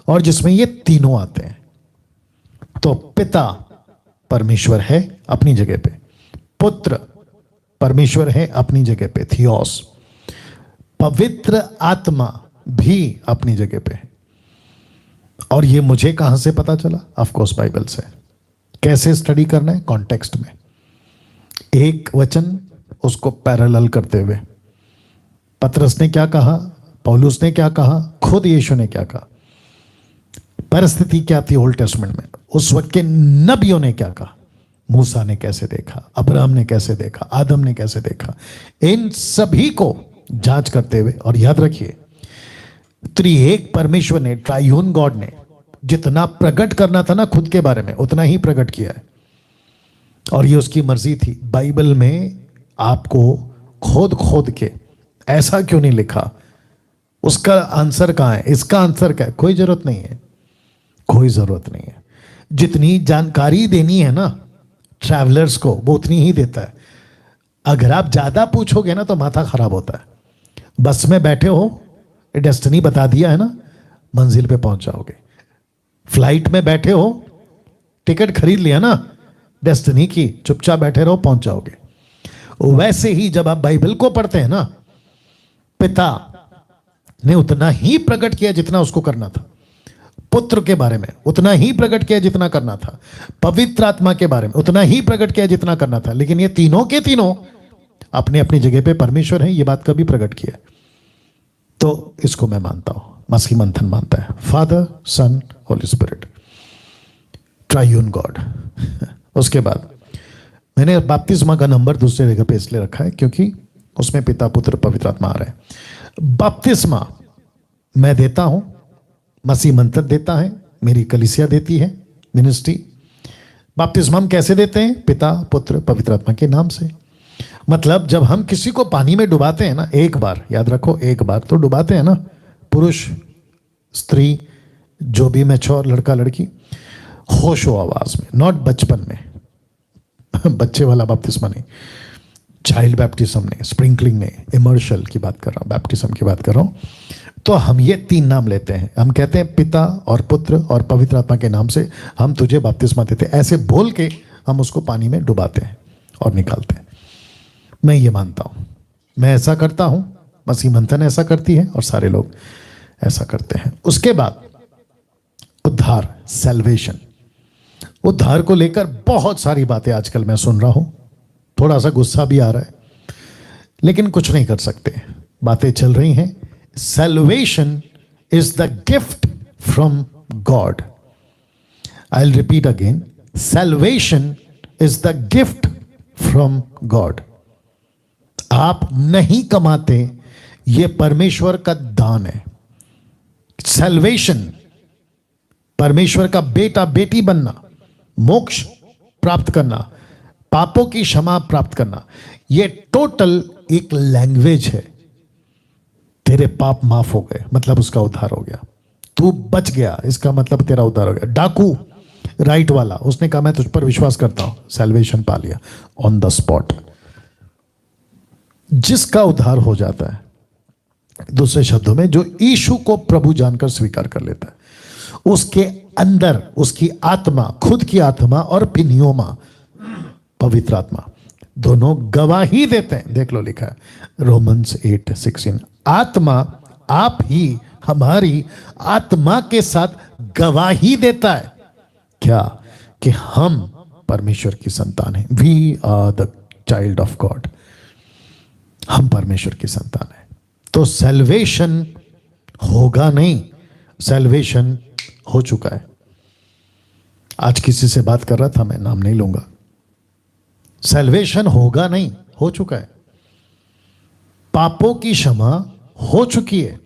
और जिसमें ये तीनों आते हैं। तो पिता परमेश्वर है अपनी जगह पे, पुत्र परमेश्वर है अपनी जगह पे, थियोस। पवित्र आत्मा भी अपनी जगह पे है। और ये मुझे कहां से पता चला? ऑफ कोर्स बाइबल से। कैसे स्टडी करना है? कॉन्टेक्स्ट में, एक वचन उसको पैरेलल करते हुए। पतरस ने क्या कहा, पौलुस ने क्या कहा, खुद यीशु ने क्या कहा, परिस्थिति क्या थी ओल्ड टेस्टमेंट में, उस वक्त के नबियों ने क्या कहा, मूसा ने कैसे देखा, अब्राहम ने कैसे देखा, आदम ने कैसे देखा, इन सभी को जांच करते हुए। और याद रखिए, त्रिएक परमेश्वर ने, ट्रायून गॉड ने जितना प्रकट करना था ना खुद के बारे में, उतना ही प्रकट किया है। और ये उसकी मर्जी थी। बाइबल में आपको खोद खोद के ऐसा क्यों नहीं लिखा, उसका आंसर कहां है, इसका आंसर क्या है, कोई जरूरत नहीं है, कोई जरूरत नहीं है। जितनी जानकारी देनी है ना ट्रैवलर्स को, वो उतनी ही देता है। अगर आप ज्यादा पूछोगे ना तो माथा खराब होता है। बस में बैठे हो, डेस्टिनी बता दिया है ना, मंजिल पे पहुंच जाओगे। फ्लाइट में बैठे हो, टिकट खरीद लिया ना डेस्टिनी की, चुपचाप बैठे रहो, पहुंच जाओगे। वैसे ही जब आप बाइबल को पढ़ते हैं ना, पिता ने उतना ही प्रकट किया जितना उसको करना था, पुत्र के बारे में उतना ही प्रकट किया जितना करना था, पवित्र आत्मा के बारे में उतना ही प्रकट किया जितना करना था। लेकिन ये तीनों के तीनों अपने अपनी जगह पे परमेश्वर हैं, ये बात कभी प्रकट किया। तो इसको मैं मानता हूं, मसीह मंथन मानता है, फादर सन होली स्पिरिट, ट्रायून गॉड। उसके बाद मैंने बपतिस्मा का नंबर दूसरे जगह पे इसलिए रखा है क्योंकि उसमें पिता पुत्र पवित्र आत्मा आ रहा है। बपतिस्मा मैं देता हूं, मसीह मंत्र देता है, मेरी कलीसिया देती है, मिनिस्ट्री। बपतिस्मा हम कैसे देते हैं? पिता पुत्र पवित्र आत्मा के नाम से। मतलब जब हम किसी को पानी में डुबाते हैं ना, एक बार, याद रखो, एक बार तो डुबाते हैं ना, पुरुष स्त्री जो भी मैच्योर लड़का लड़की, होशो आवाज में, नॉट बचपन में, बच्चे वाला बपतिस्मा नहीं, चाइल्ड बैप्टिज्म नहीं, स्प्रिंकलिंग नहीं, इमर्शल की बात कर रहा हूं, बैप्टिज्म की बात कर रहा हूं। तो हम ये तीन नाम लेते हैं, हम कहते हैं पिता और पुत्र और पवित्र आत्मा के नाम से हम तुझे बपतिस्मा देते हैं, ऐसे बोल के हम उसको पानी में डुबाते हैं और निकालते हैं। मैं ये मानता हूं, मैं ऐसा करता हूं, मसीह मंथन ऐसा करती है और सारे लोग ऐसा करते हैं। उसके बाद उद्धार, सैल्वेशन। उद्धार को लेकर बहुत सारी बातें आजकल मैं सुन रहा हूं, थोड़ा सा गुस्सा भी आ रहा है, लेकिन कुछ नहीं कर सकते, बातें चल रही हैं। Salvation is the gift from God. I'll repeat again. Salvation is the gift from God. आप नहीं कमाते, ये परमेश्वर का दान है। Salvation, परमेश्वर का बेटा बेटी बनना, मोक्ष प्राप्त करना, पापों की क्षमा प्राप्त करना, ये टोटल एक लैंग्वेज है। तेरे पाप माफ हो गए, मतलब उसका उद्धार हो गया। तू बच गया, इसका मतलब तेरा उद्धार हो गया। डाकू राइट वाला, उसने कहा मैं तुझ पर विश्वास करता हूं, सैल्वेशन पा लिया ऑन द स्पॉट। जिसका उद्धार हो जाता है, दूसरे शब्दों में जो यीशु को प्रभु जानकर स्वीकार कर लेता है, उसके अंदर उसकी आत्मा, खुद की आत्मा और पिनियोमा, पवित्र आत्मा, दोनों गवाही देते हैं। देख लो, लिखा है रोमन्स 8:16, आत्मा आप ही हमारी आत्मा के साथ गवाही देता है, क्या? कि हम परमेश्वर की संतान हैं। We are the child of God, हम परमेश्वर की संतान हैं। तो सैल्वेशन होगा नहीं, सैल्वेशन हो चुका है। आज किसी से बात कर रहा था, मैं नाम नहीं लूंगा, सैल्वेशन होगा नहीं, हो चुका है। पापों की क्षमा हो चुकी है,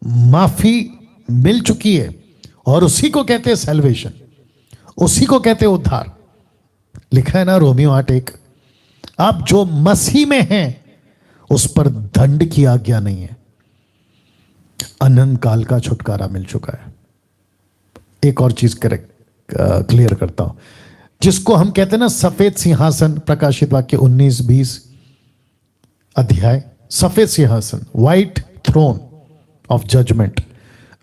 माफी मिल चुकी है, और उसी को कहते हैं सैल्वेशन, उसी को कहते हैं उद्धार। लिखा है ना रोमियो 8:1, आप जो मसीह में हैं उस पर दंड की आज्ञा नहीं है, अनंत काल का छुटकारा मिल चुका है। एक और चीज क्लियर करता हूं, जिसको हम कहते हैं ना सफेद सिंहासन, प्रकाशित वाक्य 19-20 अध्याय, सफेद सिंहासन, व्हाइट थ्रोन ऑफ जजमेंट,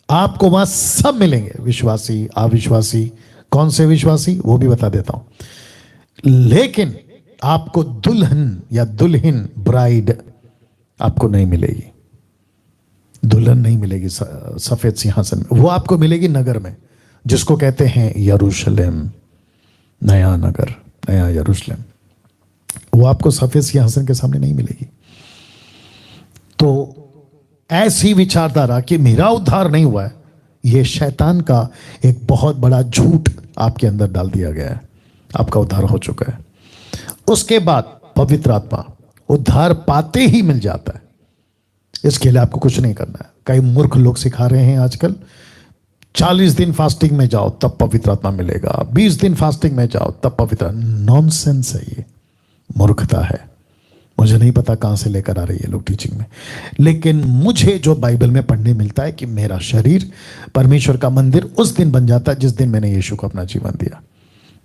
आपको वहां सब मिलेंगे, विश्वासी अविश्वासी। कौन से विश्वासी वो भी बता देता हूं, लेकिन आपको दुल्हन या दुल्हन ब्राइड आपको नहीं मिलेगी, दुल्हन नहीं मिलेगी सफेद सिंहासन में। वो आपको मिलेगी नगर में, जिसको कहते हैं यरूशलेम, नया नगर, नया यरूशलेम। वो आपको सफेद सिंहासन के सामने नहीं मिलेगी। तो ऐसी विचारधारा कि मेरा उद्धार नहीं हुआ है, यह शैतान का एक बहुत बड़ा झूठ आपके अंदर डाल दिया गया है। आपका उद्धार हो चुका है। उसके बाद पवित्र आत्मा उद्धार पाते ही मिल जाता है। इसके लिए आपको कुछ नहीं करना है। कई मूर्ख लोग सिखा रहे हैं आजकल, 40 दिन फास्टिंग में जाओ तब पवित्र आत्मा मिलेगा, 20 दिन फास्टिंग में जाओ तब पवित्र। नॉनसेंस है, ये मूर्खता है। मुझे नहीं पता कहां से लेकर आ रही है लोग टीचिंग में, लेकिन मुझे जो बाइबल में पढ़ने मिलता है कि मेरा शरीर परमेश्वर का मंदिर उस दिन बन जाता है जिस दिन मैंने यीशु को अपना जीवन दिया।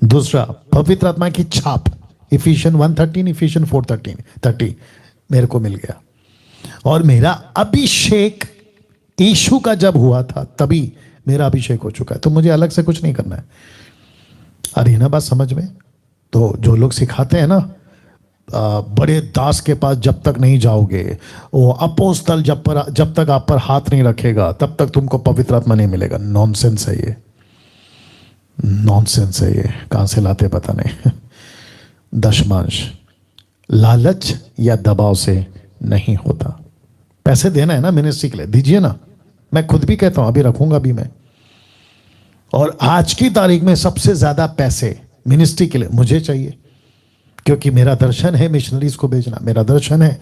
दूसरा, पवित्र आत्मा की छाप, इफिशियन 1:13, इफिशियन 4:30 मेरे को मिल गया। और मेरा अभिषेक यीशु का जब हुआ था तभी मेरा अभिषेक हो चुका है। तो मुझे अलग से कुछ नहीं करना है। अरे ना बात समझ में? तो जो लोग सिखाते हैं ना, बड़े दास के पास जब तक नहीं जाओगे, वो अपोस्तल जब तक आप पर हाथ नहीं रखेगा तब तक तुमको पवित्र आत्मा नहीं मिलेगा। नॉनसेंस है ये, नॉनसेंस है ये। कहां से लाते पता नहीं। दशमांश लालच या दबाव से नहीं होता। पैसे देना है ना मिनिस्ट्री के लिए, दीजिए ना। मैं खुद भी कहता हूं, अभी रखूंगा भी मैं। और आज की तारीख में सबसे ज्यादा पैसे मिनिस्ट्री के लिए मुझे चाहिए, क्योंकि मेरा दर्शन है मिशनरीज को भेजना, मेरा दर्शन है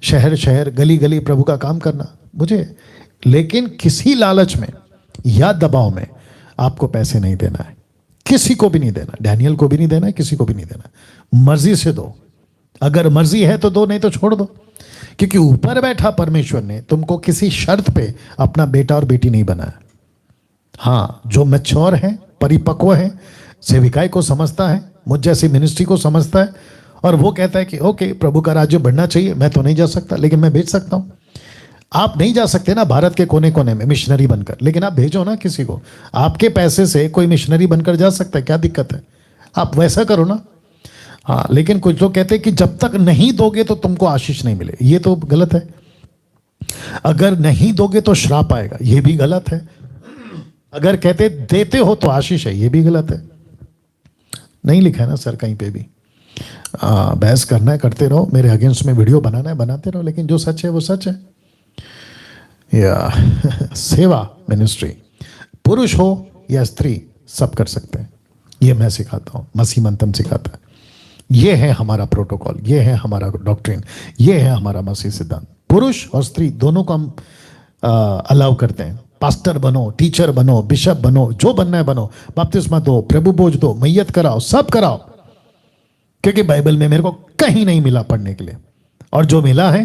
शहर शहर गली गली प्रभु का काम करना मुझे। लेकिन किसी लालच में या दबाव में आपको पैसे नहीं देना है, किसी को भी नहीं देना। डैनियल को भी नहीं देना है, किसी को भी नहीं देना। मर्जी से दो, अगर मर्जी है तो दो, नहीं तो छोड़ दो। क्योंकि ऊपर बैठा परमेश्वर ने तुमको किसी शर्त पे अपना बेटा और बेटी नहीं बनाया। हाँ, जो मैच्योर है, परिपक्व है, सेविकाई को समझता है, मुझ जैसी मिनिस्ट्री को समझता है, और वो कहता है कि ओके प्रभु का राज्य बढ़ना चाहिए। मैं तो नहीं जा सकता, लेकिन मैं भेज सकता हूं। आप नहीं जा सकते ना भारत के कोने कोने में मिशनरी बनकर, लेकिन आप भेजो ना किसी को। आपके पैसे से कोई मिशनरी बनकर जा सकता है, क्या दिक्कत है? आप वैसा करो ना। हाँ, लेकिन कुछ लोग कहते हैं कि जब तक नहीं दोगे तो तुमको आशीष नहीं मिले। ये तो गलत है। अगर नहीं दोगे तो श्राप आएगा, ये भी गलत है। अगर कहते देते हो तो आशीष है, ये भी गलत है। नहीं लिखा है ना सर कहीं पे भी। बहस करना है करते रहो, मेरे अगेंस्ट में वीडियो बनाना है बनाते रहो, लेकिन जो सच है वो सच है। या सेवा मिनिस्ट्री, पुरुष हो या स्त्री, सब कर सकते हैं। ये मैं सिखाता हूं, मसीह मंतन सिखाता है। ये है हमारा प्रोटोकॉल, ये है हमारा डॉक्ट्रिन, ये है हमारा मसीह सिद्धांत। पुरुष और स्त्री दोनों को हम अलाउ करते हैं। पास्टर बनो, टीचर बनो, बिशप बनो, जो बनना है बनो, बपतिस्मा दो, प्रभु बोझ दो, मैयत कराओ, सब कराओ। क्योंकि बाइबल में मेरे को कहीं नहीं मिला पढ़ने के लिए, और जो मिला है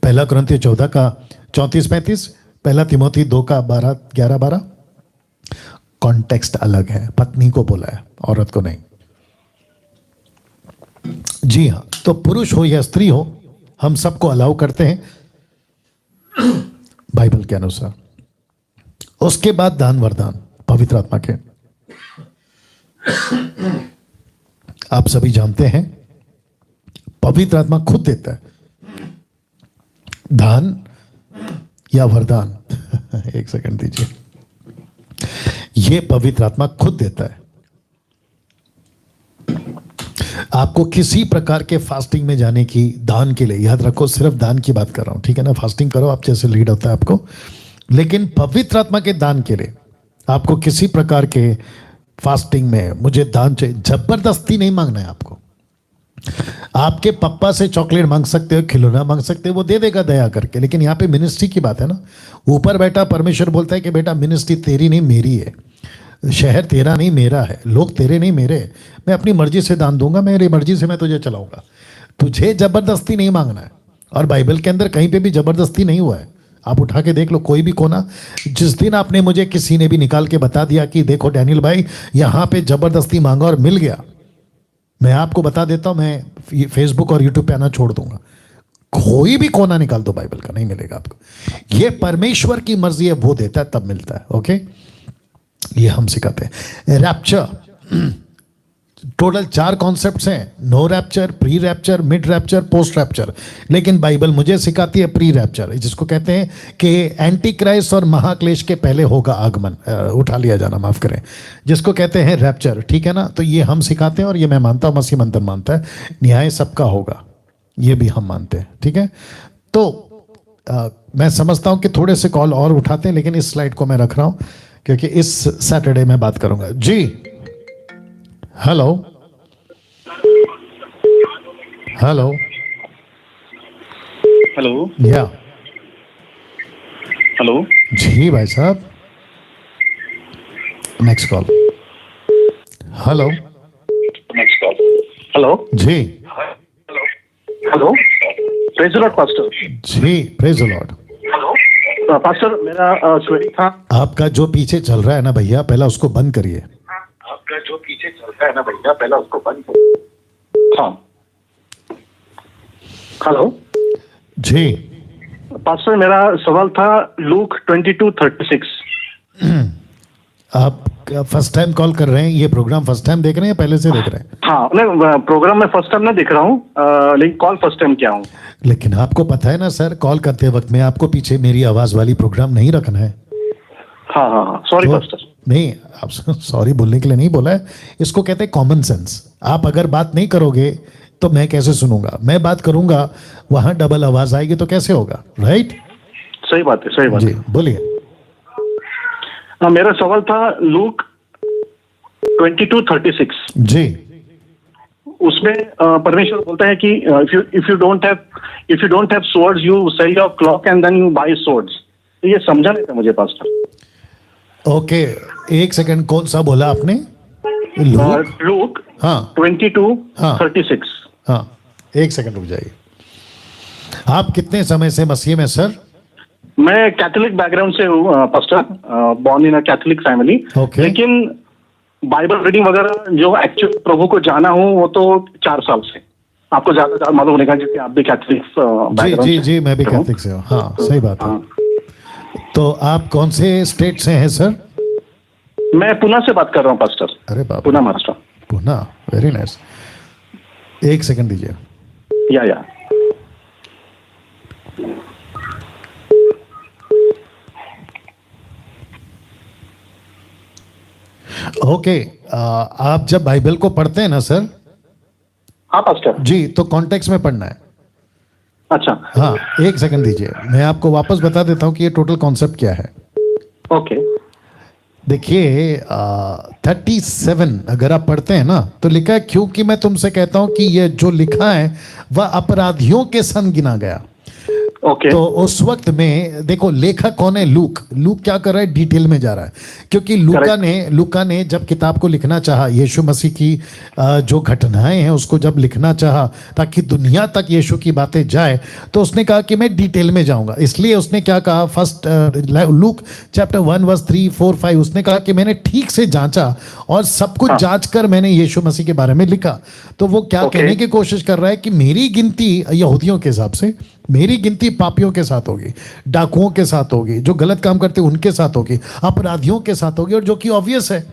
1 कुरिन्थियों 14 का 34-35, 1 तिमोथी 2 का 11-12। कॉन्टेक्स्ट अलग है, पत्नी को बोला है, औरत को नहीं। जी हाँ, तो पुरुष हो या स्त्री हो, हम सबको अलाउ करते हैं बाइबल के अनुसार। उसके बाद दान वरदान पवित्र आत्मा के, आप सभी जानते हैं पवित्र आत्मा खुद देता है दान या वरदान। एक सेकंड दीजिए। यह पवित्र आत्मा खुद देता है। आपको किसी प्रकार के फास्टिंग में जाने की, दान के लिए, याद रखो सिर्फ दान की बात कर रहा हूं, ठीक है ना? फास्टिंग करो आप जैसे लीड होता है आपको, लेकिन पवित्र आत्मा के दान के लिए आपको किसी प्रकार के फास्टिंग में मुझे दान चाहिए, जबरदस्ती नहीं मांगना है आपको। आपके पप्पा से चॉकलेट मांग सकते हो, खिलौना मांग सकते हो, वो दे देगा दया करके। लेकिन यहाँ पे मिनिस्ट्री की बात है ना। ऊपर बैठा परमेश्वर बोलता है कि बेटा मिनिस्ट्री तेरी नहीं मेरी है, शहर तेरा नहीं मेरा है, लोग तेरे नहीं मेरे। मैं अपनी मर्जी से दान दूंगा, मेरी मर्जी से मैं तुझे चलाऊंगा। तुझे जबरदस्ती नहीं मांगना है। और बाइबल के अंदर कहीं पे भी जबरदस्ती नहीं हुआ है। आप उठा के देख लो कोई भी कोना। जिस दिन आपने मुझे किसी ने भी निकाल के बता दिया कि देखो डैनियल भाई यहां पे जबरदस्ती मांगा और मिल गया, मैं आपको बता देता हूं, मैं फेसबुक और यूट्यूब पे आना छोड़ दूंगा। कोई भी कोना निकाल दो बाइबल का, नहीं मिलेगा आपको। ये परमेश्वर की मर्जी है, वो देता है तब मिलता है। ओके, ये हम सिखाते हैं। रैप्चर, टोटल 4 कॉन्सेप्ट्स हैं, no rapture, pre rapture, mid rapture, post rapture. लेकिन बाइबल मुझे सिखाती है प्री रैप्चर, जिसको कहते हैं कि एंटी क्राइस्ट और महाक्लेश के पहले होगा आगमन, उठा लिया जाना, माफ करें, जिसको कहते हैं रैप्चर। ठीक है ना? तो ये हम सिखाते हैं और ये मैं मानता हूँ, मसीह मंत्र मानता है, न्याय सबका होगा, ये भी हम मानते हैं। ठीक है? तो मैं समझता हूँ कि थोड़े से कॉल और उठाते हैं, लेकिन इस स्लाइड को मैं रख रहा हूँ क्योंकि इस सैटरडे में बात करूंगा। जी हेलो हेलो हेलो या हेलो जी भाई साहब, next call. Hello next call. Hello जी hello, praise the lord pastor. जी praise the lord. Hello pastor, मेरा क्वेरी था। आपका जो पीछे चल रहा है ना भैया, पहला उसको बंद करिए। आपका जो पीछे चल रहा है ना भैया, पहला उसको बंद करो। हाँ हेलो जी पास्टर, मेरा सवाल था लूक 22:36। आप फर्स्ट टाइम कॉल कर रहे हैं? ये प्रोग्राम फर्स्ट टाइम देख रहे हैं या पहले से देख रहे हैं? हाँ, नहीं प्रोग्राम में फर्स्ट टाइम नहीं देख रहा हूँ, लेकिन कॉल फर्स्ट टाइम किया हूँ। लेकिन आपको पता है ना सर, कॉल करते वक्त में आपको पीछे मेरी आवाज वाली प्रोग्राम नहीं रखना है। हाँ हाँ हाँ, सॉरी पास्टर। नहीं, आप सॉरी बोलने के लिए नहीं बोला है, इसको कहते हैं कॉमन सेंस। आप अगर बात नहीं करोगे तो मैं कैसे सुनूंगा? मैं बात करूंगा, वहां डबल आवाज आएगी तो कैसे होगा? राइट? सही बात है, सही बात जी है। बोलिए। मेरा सवाल था लूक 22:36। जी उसमें परमेश्वर बोलता है कि if you don't have swords you sell your clock and then you buy swords। तो ये समझा नहीं था मुझे पास्टर। ओके, एक सेकंड, कौन सा बोला आपने? लूक हाँ 22:36। हाँ, एक सेकंड रुक जाइए। आप कितने समय से मसीह में सर? मैं कैथोलिक बैकग्राउंड से हूँ pastor, born in a Catholic family. Okay. लेकिन बाइबल रीडिंग वगैरह जो एक्चुअल प्रभु को जाना हूँ वो तो 4 साल से। आपको ज्यादा मालूम होने का, क्योंकि आप भी कैथोलिक बैकग्राउंड। जी जी, मैं भी कैथोलिक से हूँ। हाँ सही बात है। तो आप कौन से स्टेट से हैं सर? मैं पुणे से बात कर रहा हूँ पास्टर। अरे बाप, पुणे महाराष्ट्र। Pune, very nice. एक सेकंड दीजिए। या ओके, आप जब बाइबल को पढ़ते हैं ना सर? हाँ पास्टर जी, तो कॉन्टेक्स्ट में पढ़ना है। अच्छा हाँ, एक सेकंड दीजिए, मैं आपको वापस बता देता हूँ कि ये टोटल कॉन्सेप्ट क्या है। ओके। देखिए 37 अगर आप पढ़ते हैं ना तो लिखा है, क्योंकि मैं तुमसे कहता हूं कि ये जो लिखा है वह अपराधियों के संग गिना गया। ओके। तो उस वक्त में देखो, लेखक कौन है? लूक क्या कर रहा है? डिटेल में जा रहा है, क्योंकि लूका ने जब किताब को लिखना चाहा, यीशु मसीह की जो घटनाएं हैं उसको जब लिखना चाहा ताकि दुनिया तक यीशु की बातें जाए, तो उसने कहा कि मैं डिटेल में जाऊंगा। इसलिए उसने क्या कहा? फर्स्ट लूक चैप्टर 1:3-4-5 उसने कहा कि मैंने ठीक से जांचा और सब कुछ जांच कर मैंने यीशु मसीह के बारे में लिखा। तो वो क्या कहने की कोशिश कर रहा है कि मेरी गिनती यहूदियों के हिसाब से, मेरी गिनती पापियों के साथ होगी, डाकुओं के साथ होगी, जो गलत काम करते हैं उनके साथ होगी, अपराधियों के साथ होगी। और जो कि ऑब्वियस है,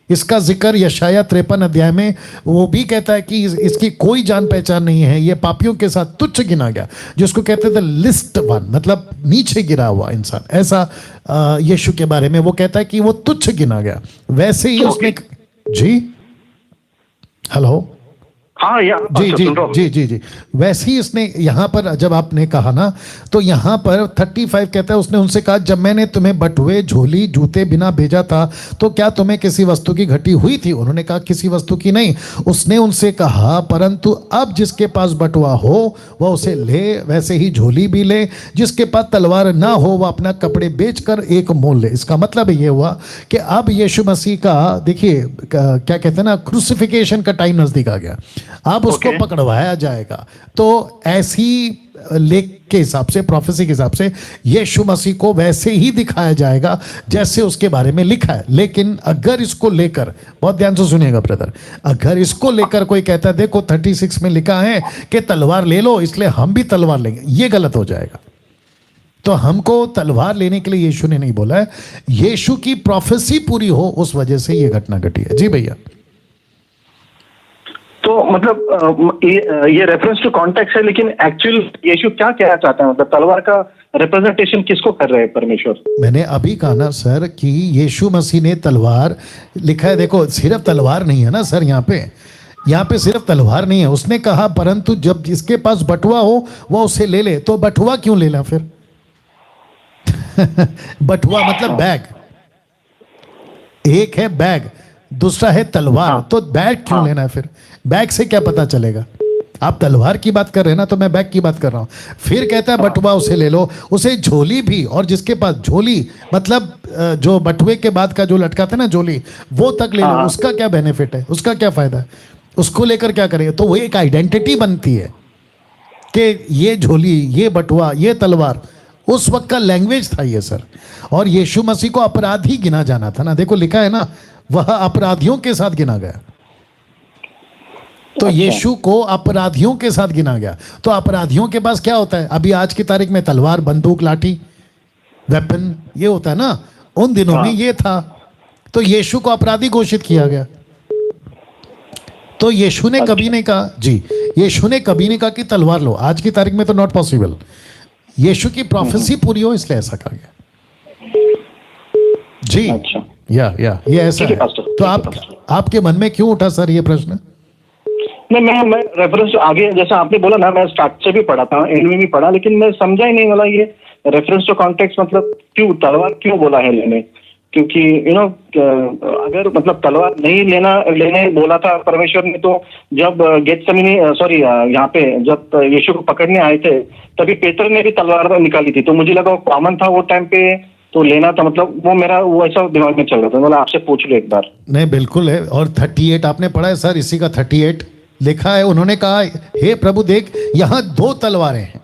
इसका जिक्र यशाया 53 अध्याय में वो भी कहता है कि इसकी कोई जान पहचान नहीं है, ये पापियों के साथ तुच्छ गिना गया, जिसको कहते थे लिस्ट वन, मतलब नीचे गिरा हुआ इंसान। ऐसा यीशु के बारे में वो कहता है कि वो तुच्छ गिना गया। वैसे ही उसने जी हेलो हाँ जी जी जी जी जी वैसे ही इसने यहाँ पर जब आपने कहा ना, तो यहाँ पर 35 कहता है, उसने उनसे कहा, जब मैंने तुम्हें बटुए, झोली, जूते बिना भेजा था तो क्या तुम्हें किसी वस्तु की घटी हुई थी? उन्होंने कहा किसी वस्तु की नहीं। उसने उनसे कहा, परंतु अब जिसके पास बटुआ हो वह उसे ले, वैसे ही झोली भी ले। जिसके पास तलवार ना हो वह अपना कपड़े बेचकर एक मोल ले। इसका मतलब ये हुआ कि अब यीशु मसीह का, देखिए क्या कहते हैं ना, क्रूसिफिकेशन का टाइम नजदीक आ गया, अब उसको पकड़वाया जाएगा। तो ऐसी लेख के हिसाब से, प्रोफेसी के हिसाब से यीशु मसीह को वैसे ही दिखाया जाएगा जैसे उसके बारे में लिखा है। लेकिन अगर इसको लेकर, बहुत ध्यान से सुनिएगा ब्रदर, अगर इसको लेकर कोई कहता है देखो 36 में लिखा है कि तलवार ले लो इसलिए हम भी तलवार लेंगे, ये गलत हो जाएगा। तो हमको तलवार लेने के लिए यीशु ने नहीं बोला है, यीशु की प्रोफेसी पूरी हो उस वजह से ये घटना घटी है। जी भैया। तो मतलब ये रेफरेंस टू कॉन्टेक्स्ट है, लेकिन एक्चुअल यीशु क्या कहना चाहता है? मतलब तलवार का रिप्रेजेंटेशन किसको कर रहे हैं परमेश्वर? मैंने अभी कहा ना सर कि यीशु मसीह ने तलवार लिखा है। देखो सिर्फ तलवार नहीं है ना सर, यहाँ पे सिर्फ तलवार नहीं है। उसने कहा परंतु जब जिसके पास बटुआ हो वो उसे ले ले। तो बटुआ क्यों लेना फिर? बटुआ मतलब बैग, एक है बैग, दूसरा है तलवार। तो बैग क्यों लेना है फिर? बैग से क्या पता चलेगा? आप तलवार की बात कर रहे हैं ना, तो मैं बैग की बात कर रहा हूं। फिर कहता है बटुआ उसे ले लो, उसे झोली भी, और जिसके पास झोली मतलब जो बटुए के बाद का जो लटकाता है ना झोली, वो तक ले लो। उसका क्या बेनिफिट है? उसका क्या फायदा है? उसको लेकर क्या करेंगे? तो वो एक आइडेंटिटी बनती है कि ये झोली, ये बटुआ, ये तलवार। उस वक्त का लैंग्वेज था ये सर। और यीशु मसीह को अपराधी गिना जाना था ना। देखो लिखा है ना, वह अपराधियों के साथ गिना गया। तो यीशु को अपराधियों के साथ गिना गया। तो अपराधियों के पास क्या होता है अभी आज की तारीख में? तलवार, बंदूक, लाठी, वेपन, ये होता है ना। उन दिनों में ये था। तो यीशु को अपराधी घोषित किया गया। तो यीशु ने कभी नहीं कहा जी, यीशु ने कभी नहीं कहा कि तलवार लो। आज की तारीख में तो नॉट पॉसिबल। यीशु की प्रोफेसी पूरी हो इसलिए ऐसा कहा गया जी। या ये ऐसा है। तो आपके मन में क्यों उठा सर ये प्रश्न? नहीं, मैं रेफरेंस आगे जैसा आपने बोला ना, मैं स्टार्ट से भी पढ़ा था, एंड में भी पढ़ा, लेकिन मैं समझा ही नहीं वाला ये रेफरेंस टू कॉन्टेक्स्ट मतलब क्यों तलवार क्यों बोला है लेने? क्योंकि अगर मतलब तलवार नहीं लेने बोला था परमेश्वर ने, तो जब गेत्सेमनी सॉरी यहाँ पे जब यीशु को पकड़ने आए थे तभी पेत्र ने भी तलवार निकाली थी। तो मुझे लगा वो कॉमन था वो टाइम पे, तो लेना था। मतलब वो मेरा वो ऐसा दिमाग में चल रहा था। मतलब आपसे पूछ लो एक बार। नहीं बिल्कुल है। और 38 आपने पढ़ा है सर? इसी का 38 लिखा है। उन्होंने कहा हे प्रभु देख यहाँ 2 तलवारें हैं।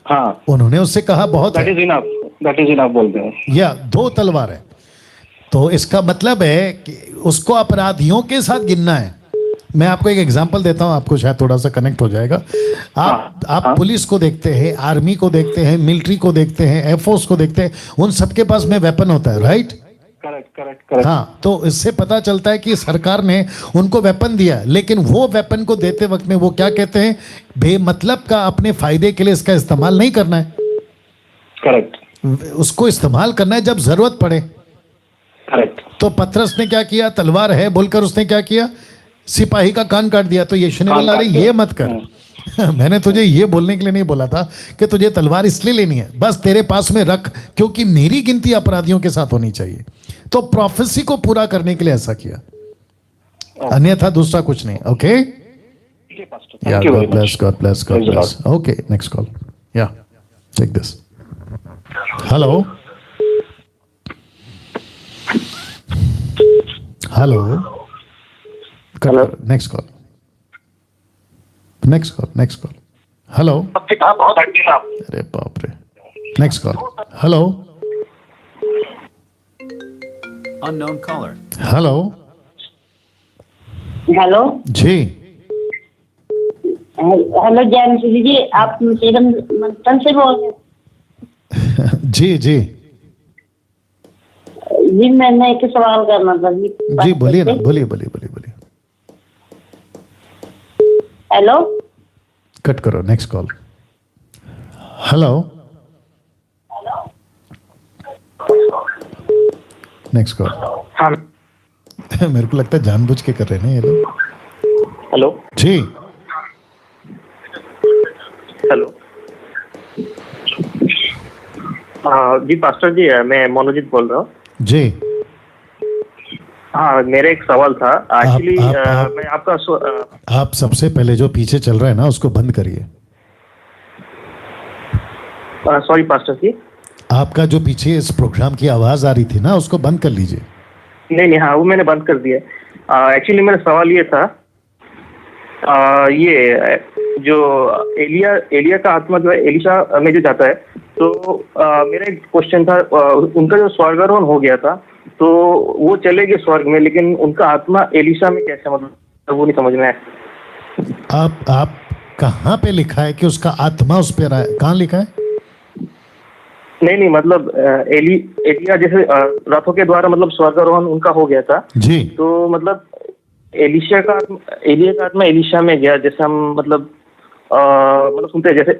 हाँ, उन्होंने उससे कहा बहुत दैट इज इनफ बोलते हैं। या 2 तलवार है। तो इसका मतलब है कि उसको अपराधियों के साथ गिनना है। मैं आपको एक एग्जांपल देता हूं, आपको शायद थोड़ा सा कनेक्ट हो जाएगा। आप पुलिस को देखते हैं, आर्मी को देखते हैं, मिलिट्री को देखते हैं, एयरफोर्स को देखते हैं, उन सबके पास में वेपन होता है, राइट? करेक्ट। हाँ, तो इससे पता चलता है कि सरकार ने उनको वेपन दिया, लेकिन वो वेपन को देते वक्त में वो क्या कहते हैं? बेमतलब का अपने फायदे के लिए इसका इस्तेमाल नहीं करना है। करेक्ट। उसको इस्तेमाल करना है जब जरूरत पड़े। करेक्ट। तो पतरस ने क्या किया? तलवार है बोलकर उसने क्या किया? सिपाही का कान काट दिया। तो यीशु ने बोला अरे ये मत कर। मैंने तुझे ये बोलने के लिए नहीं बोला था कि तुझे तलवार इसलिए लेनी है, बस तेरे पास में रख, क्योंकि मेरी गिनती अपराधियों के साथ होनी चाहिए। तो प्रोफेसी को पूरा करने के लिए ऐसा किया, अन्यथा दूसरा कुछ नहीं। Okay, God bless. Okay, next call. Yeah take this. Hello next call. Hello. अरे बाप रे। Next call. Hello. Unknown caller. Hello जी। हेलो जैन जी, आप मंथन से बोल रहे हैं? जी, मैंने एक सवाल करना था जी। बोलिए ना, बोलिए। हेलो। कट करो, next call. Hello. Next call. हाँ। मेरे को लगता है जानबूझ के कर रहे हैं ना ये लोग। हेलो जी। हेलो जी पास्टर जी, मैं मनोजीत बोल रहा हूँ जी। हाँ, मेरा एक सवाल था एक्चुअली। मैं आपका आप सबसे पहले जो पीछे चल रहा है ना उसको बंद करिए। सॉरी पास्टर जी, आपका जो पीछे इस प्रोग्राम की आवाज आ रही थी ना उसको बंद कर लीजिए। नहीं, हाँ वो मैंने बंद कर दिया। एक्चुअली मेरा सवाल ये था, ये जो एलिया का आत्मा जो है एलिशा में जो जाता है, तो मेरा एक क्वेश्चन था, उनका जो स्वर्गारोहण हो गया था तो वो चले गए स्वर्ग में, लेकिन उनका आत्मा एलिशा में कैसे? मतलब वो नहीं समझ में आया। आप कहाँ पे लिखा है कि उसका आत्मा उस पे रहा है? कहाँ लिखा है? नहीं, मतलब एलिया जैसे रथों के द्वारा मतलब स्वर्गारोहण उनका हो गया था जी। तो मतलब एलिशा का आत्मा एलिशा में गया, जैसे हम मतलब सुनते हैं जैसे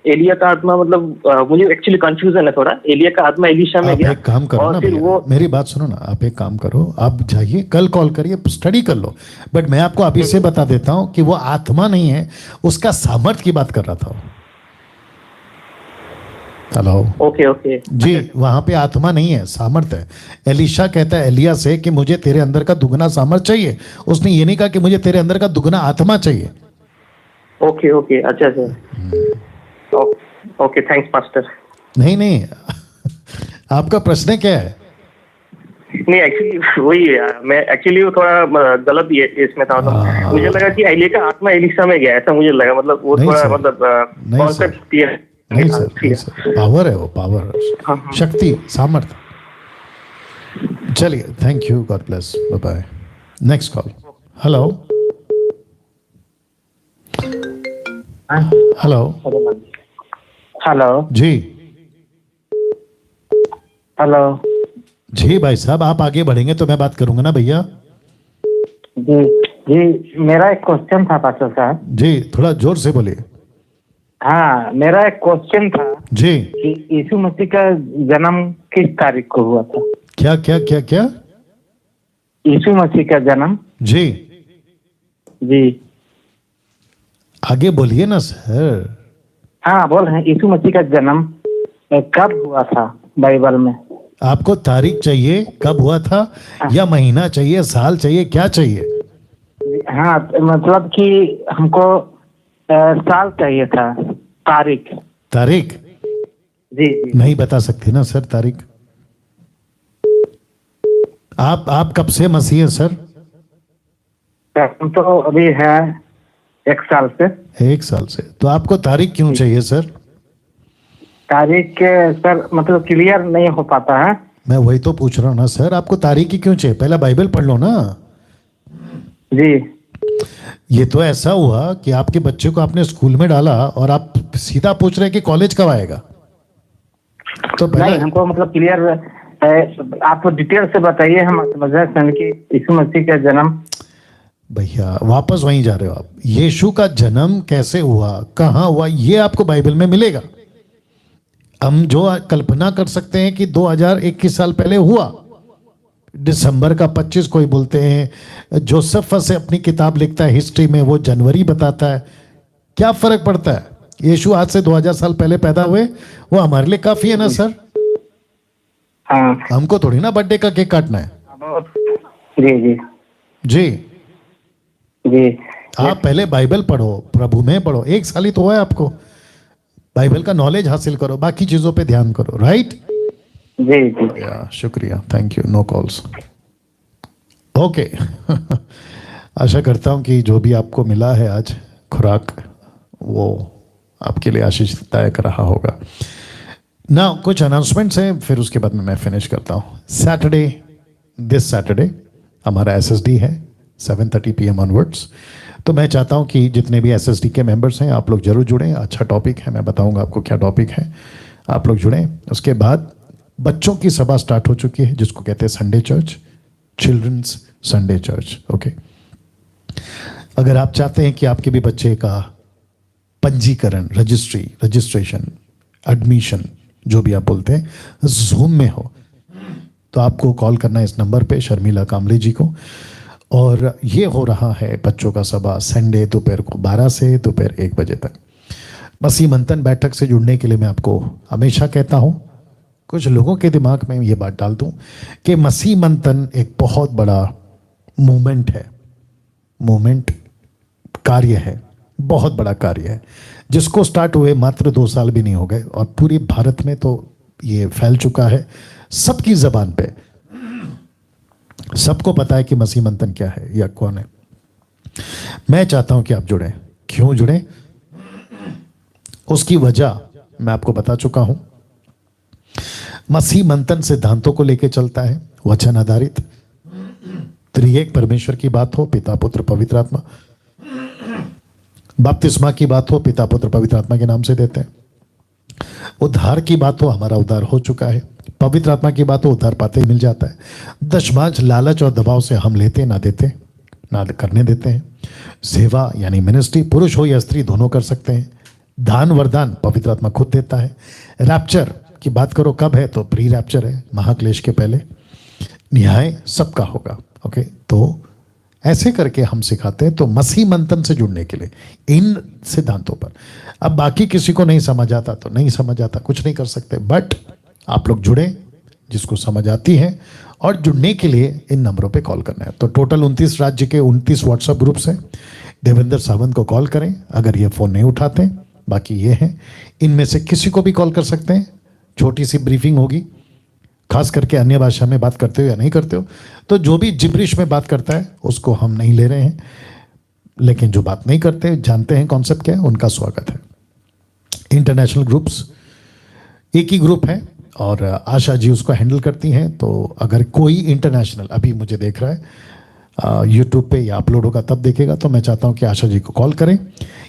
एलिया का आत्मा मतलब मुझे एक्चुअली कंफ्यूजन है थोड़ा। एलिया का आत्मा एलिशा में गया। एक काम करो ना भैया, मेरी बात सुनो ना, आप एक काम करो, आप जाइए कल कॉल करिए, स्टडी कर लो। बट मैं आपको अभी से बता देता हूं कि वो आत्मा नहीं है, उसका सामर्थ्य की बात कर रहा था। हेलो, ओके जी, वहां पे आत्मा नहीं है, सामर्थ्य है। एलिशा कहता है एलिया से कि मुझे तेरे अंदर का दुगना सामर्थ्य चाहिए। उसने ये नहीं कहा कि मुझे तेरे अंदर का दुगना आत्मा चाहिए। ओके अच्छा ओके थैंक्स पास्टर। नहीं आपका प्रश्न क्या है? नहीं एक्चुअली वही है, मैं एक्चुअली वो थोड़ा गलत ही इसमें था। तो मुझे लगा कि एलिया का आत्मा एलिशा में गया, ऐसा मुझे लगा। मतलब वो थोड़ा मतलब कॉन्सेप्ट नहीं सर, पावर है वो, पावर, शक्ति, सामर्थ्य। चलिए, thank you, God bless, bye bye. Next call. Hello जी, हेलो जी भाई साहब, आप आगे बढ़ेंगे तो मैं बात करूंगा ना भैया। जी मेरा एक क्वेश्चन था पास्टर साहब। जी, थोड़ा जोर से बोलिए। हाँ, मेरा एक क्वेश्चन था जी, कि यीशु मसीह का जन्म किस तारीख को हुआ था? क्या क्या क्या क्या? यीशु मसीह का जन्म। जी जी आगे बोलिए ना सर। हाँ बोल रहे हैं, यीशु मसीह का जन्म कब हुआ था बाइबल में? आपको तारीख चाहिए कब हुआ था, या महीना चाहिए, साल चाहिए, क्या चाहिए? हाँ मतलब कि हमको साल चाहिए था। तारीख जी नहीं बता सकती ना सर तारीख। आप कब से मसीह है सर? हम तो अभी है 1 साल से। 1 साल से, तो आपको तारीख क्यों चाहिए सर? तारीख सर मतलब क्लियर नहीं हो पाता है। मैं वही तो पूछ रहा हूँ ना सर, आपको तारीख ही क्यों चाहिए? पहला बाइबल पढ़ लो ना। जी, ये तो ऐसा हुआ कि आपके बच्चे को आपने स्कूल में डाला और आप सीधा पूछ रहे कि कॉलेज कब आएगा? तो नहीं, हमको मतलब क्लियर आप डिटेल से बताइए, हम समझ रहे कि यीशु मसीह का जन्म। भैया वापस वहीं जा रहे हो आप। यीशु का जन्म कैसे हुआ, कहाँ हुआ, ये आपको बाइबल में मिलेगा। हम जो कल्पना कर सकते हैं कि 2021 साल पहले हुआ, दिसंबर का 25 कोई बोलते हैं, जोसेफस से अपनी किताब लिखता है हिस्ट्री में, वो जनवरी बताता है, क्या फर्क पड़ता है? यीशु आज से 2000 साल पहले पैदा हुए, वो हमारे लिए काफी है ना सर। हाँ, हमको थोड़ी ना बर्थडे का केक काटना है। जी जी आप पहले बाइबल पढ़ो, प्रभु में पढ़ो। 1 साल ही तो हुआ है आपको, बाइबल का नॉलेज हासिल करो, बाकी चीजों पे ध्यान करो। राइट जी शुक्रिया, thank you, no calls. Okay आशा करता हूं कि जो भी आपको मिला है आज खुराक, वो आपके लिए आशीषदायक रहा होगा ना। कुछ अनाउंसमेंट्स हैं, फिर उसके बाद में मैं फिनिश करता हूं। सैटरडे, दिस सैटरडे हमारा SSD है 7:30 PM ऑनवर्ड्स। तो मैं चाहता हूं कि जितने भी SSD के मेंबर्स हैं आप लोग जरूर जुड़ें। अच्छा टॉपिक है, मैं बताऊंगा आपको क्या टॉपिक है, आप लोग जुड़ें। उसके बाद बच्चों की सभा स्टार्ट हो चुकी है, जिसको कहते हैं Sunday church, children's Sunday church. Okay, अगर आप चाहते हैं कि आपके भी बच्चे का पंजीकरण, रजिस्ट्रेशन, एडमिशन, जो भी आप बोलते हैं, जूम में हो, तो आपको कॉल करना है इस नंबर पे, शर्मिला कामले जी को। और ये हो रहा है बच्चों का सभा संडे दोपहर को 12 से दोपहर 1 बजे तक। मसीह मंथन बैठक से जुड़ने के लिए मैं आपको हमेशा कहता हूं, कुछ लोगों के दिमाग में ये बात डाल दूं कि मसीह मंथन एक बहुत बड़ा मूवमेंट कार्य है, बहुत बड़ा कार्य है, जिसको स्टार्ट हुए मात्र 2 साल भी नहीं हो गए, और पूरे भारत में तो ये फैल चुका है, सबकी जबान पे, सबको पता है कि मसीह मंथन क्या है या कौन है। मैं चाहता हूं कि आप जुड़ें। क्यों जुड़ें, उसकी वजह मैं आपको बता चुका हूं। मसीह मंथन सिद्धांतों को लेकर चलता है, वचन आधारित, त्रिएक परमेश्वर की बात हो, पिता पुत्र पवित्र आत्मा, बपतिस्मा की बात हो, पिता पुत्र पवित्र आत्मा के नाम से देते हैं, उद्धार की बात हो, हमारा उद्धार हो चुका है, पवित्र आत्मा की बात हो, उद्धार पाते ही मिल जाता है, दशमांश लालच और दबाव से हम लेते ना देते, ना करने देते हैं। सेवा यानी मिनिस्ट्री, पुरुष हो या स्त्री दोनों कर सकते हैं। दान वरदान पवित्र आत्मा खुद देता है। रैप्चर की बात करो कब है, तो प्री रैप्चर है, महाक्लेश के पहले। न्याय सबका होगा। ओके, तो ऐसे करके हम सिखाते हैं। तो मसीह मंथन से जुड़ने के लिए इन सिद्धांतों पर, अब बाकी किसी को नहीं समझ आता तो नहीं समझ आता, कुछ नहीं कर सकते, बट आप लोग जुड़े जिसको समझ आती है, और जुड़ने के लिए इन नंबरों पे कॉल करना है। तो टोटल 29 राज्य के 29 व्हाट्सएप ग्रुप्स हैं। देवेंद्र सावंत को कॉल करें अगर ये फ़ोन नहीं उठाते। बाकी ये हैं, इनमें से किसी को भी कॉल कर सकते हैं। छोटी सी ब्रीफिंग होगी, खास करके अन्य भाषा में बात करते हो या नहीं करते हो, तो जो भी जिब्रिश में बात करता है उसको हम नहीं ले रहे हैं, लेकिन जो बात नहीं करते, जानते हैं कॉन्सेप्ट क्या है, उनका स्वागत है। इंटरनेशनल ग्रुप्स एक ही ग्रुप है और आशा जी उसको हैंडल करती हैं। तो अगर कोई इंटरनेशनल अभी मुझे देख रहा है यूट्यूब पे या अपलोड होगा तब देखेगा, तो मैं चाहता हूं कि आशा जी को कॉल करें।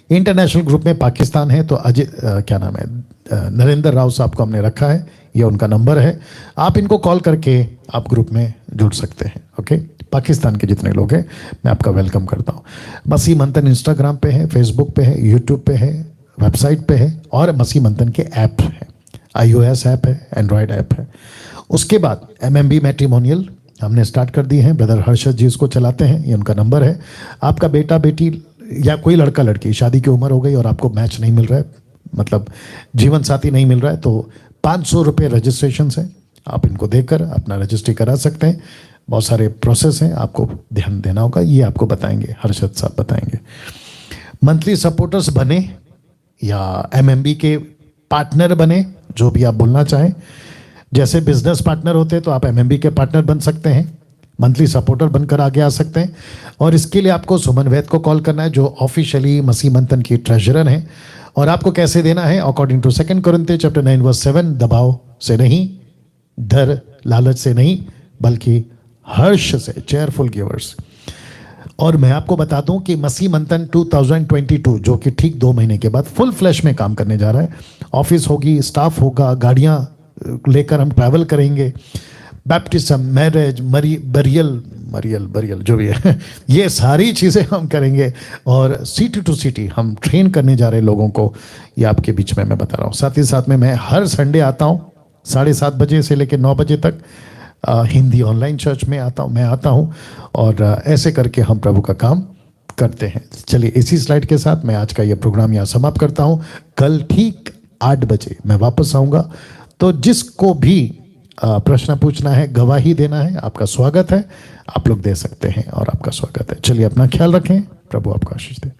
इंटरनेशनल ग्रुप में पाकिस्तान है तो अजय क्या नाम है, नरेंद्र राव साहब को हमने रखा है, ये उनका नंबर है। आप इनको कॉल करके आप ग्रुप में जुड़ सकते हैं। ओके, पाकिस्तान के जितने लोग हैं मैं आपका वेलकम करता हूँ। मसीह मंथन इंस्टाग्राम पे है, फेसबुक पे है, यूट्यूब पे है, वेबसाइट पे है, और मसीह मंथन के ऐप है। iOS ऐप है, एंड्रॉयड ऐप है। उसके बाद MMB मैट्रिमोनियल हमने स्टार्ट कर दी है। ब्रदर हर्षद जी उसको चलाते हैं, ये उनका नंबर है। आपका बेटा बेटी या कोई लड़का लड़की शादी की उम्र हो गई और आपको मैच नहीं मिल रहा है, मतलब जीवन साथी नहीं मिल रहा है, तो 500 रुपये रजिस्ट्रेशन है, आप इनको देकर अपना रजिस्ट्री करा सकते हैं। बहुत सारे प्रोसेस हैं, आपको ध्यान देना होगा, ये आपको बताएंगे, हर्षद साहब बताएंगे। मंथली सपोर्टर्स बने या MMB के पार्टनर बने, जो भी आप बोलना चाहें। जैसे बिजनेस पार्टनर होते हैं तो आप MMB के पार्टनर बन सकते हैं, मंथली सपोर्टर बनकर आगे आ सकते हैं। और इसके लिए आपको सुमन वैद को कॉल करना है, जो ऑफिशियली मसीह मंथन की ट्रेजरर हैं। और आपको कैसे देना है, अकॉर्डिंग टू 2 कोरिन्थियंस चैप्टर 9 वर्स 7, दबाव से नहीं, डर लालच से नहीं, बल्कि हर्ष से, चेयरफुल गिवर्स। और मैं आपको बता दूं कि मसीह मंथन 2022 जो कि ठीक 2 महीने के बाद फुल फ्लैश में काम करने जा रहा है। ऑफिस होगी, स्टाफ होगा, गाड़ियां लेकर हम ट्रैवल करेंगे, बैप्टिज्म, मैरिज, बरियल जो भी है ये सारी चीज़ें हम करेंगे। और सिटी टू सिटी हम ट्रेन करने जा रहे हैं लोगों को, ये आपके बीच में मैं बता रहा हूँ। साथ ही साथ में मैं हर संडे आता हूँ 7:30 बजे से लेकर 9 बजे तक, हिंदी ऑनलाइन चर्च में मैं आता हूँ, और ऐसे करके हम प्रभु का काम करते हैं। चलिए इसी स्लाइड के साथ मैं आज का ये प्रोग्राम यहाँ समाप्त करता हूँ। कल ठीक 8 बजे मैं वापस आऊँगा। तो जिसको भी प्रश्न पूछना है, गवाही देना है, आपका स्वागत है, आप लोग दे सकते हैं और आपका स्वागत है। चलिए अपना ख्याल रखें, प्रभु आपका आशीष दे।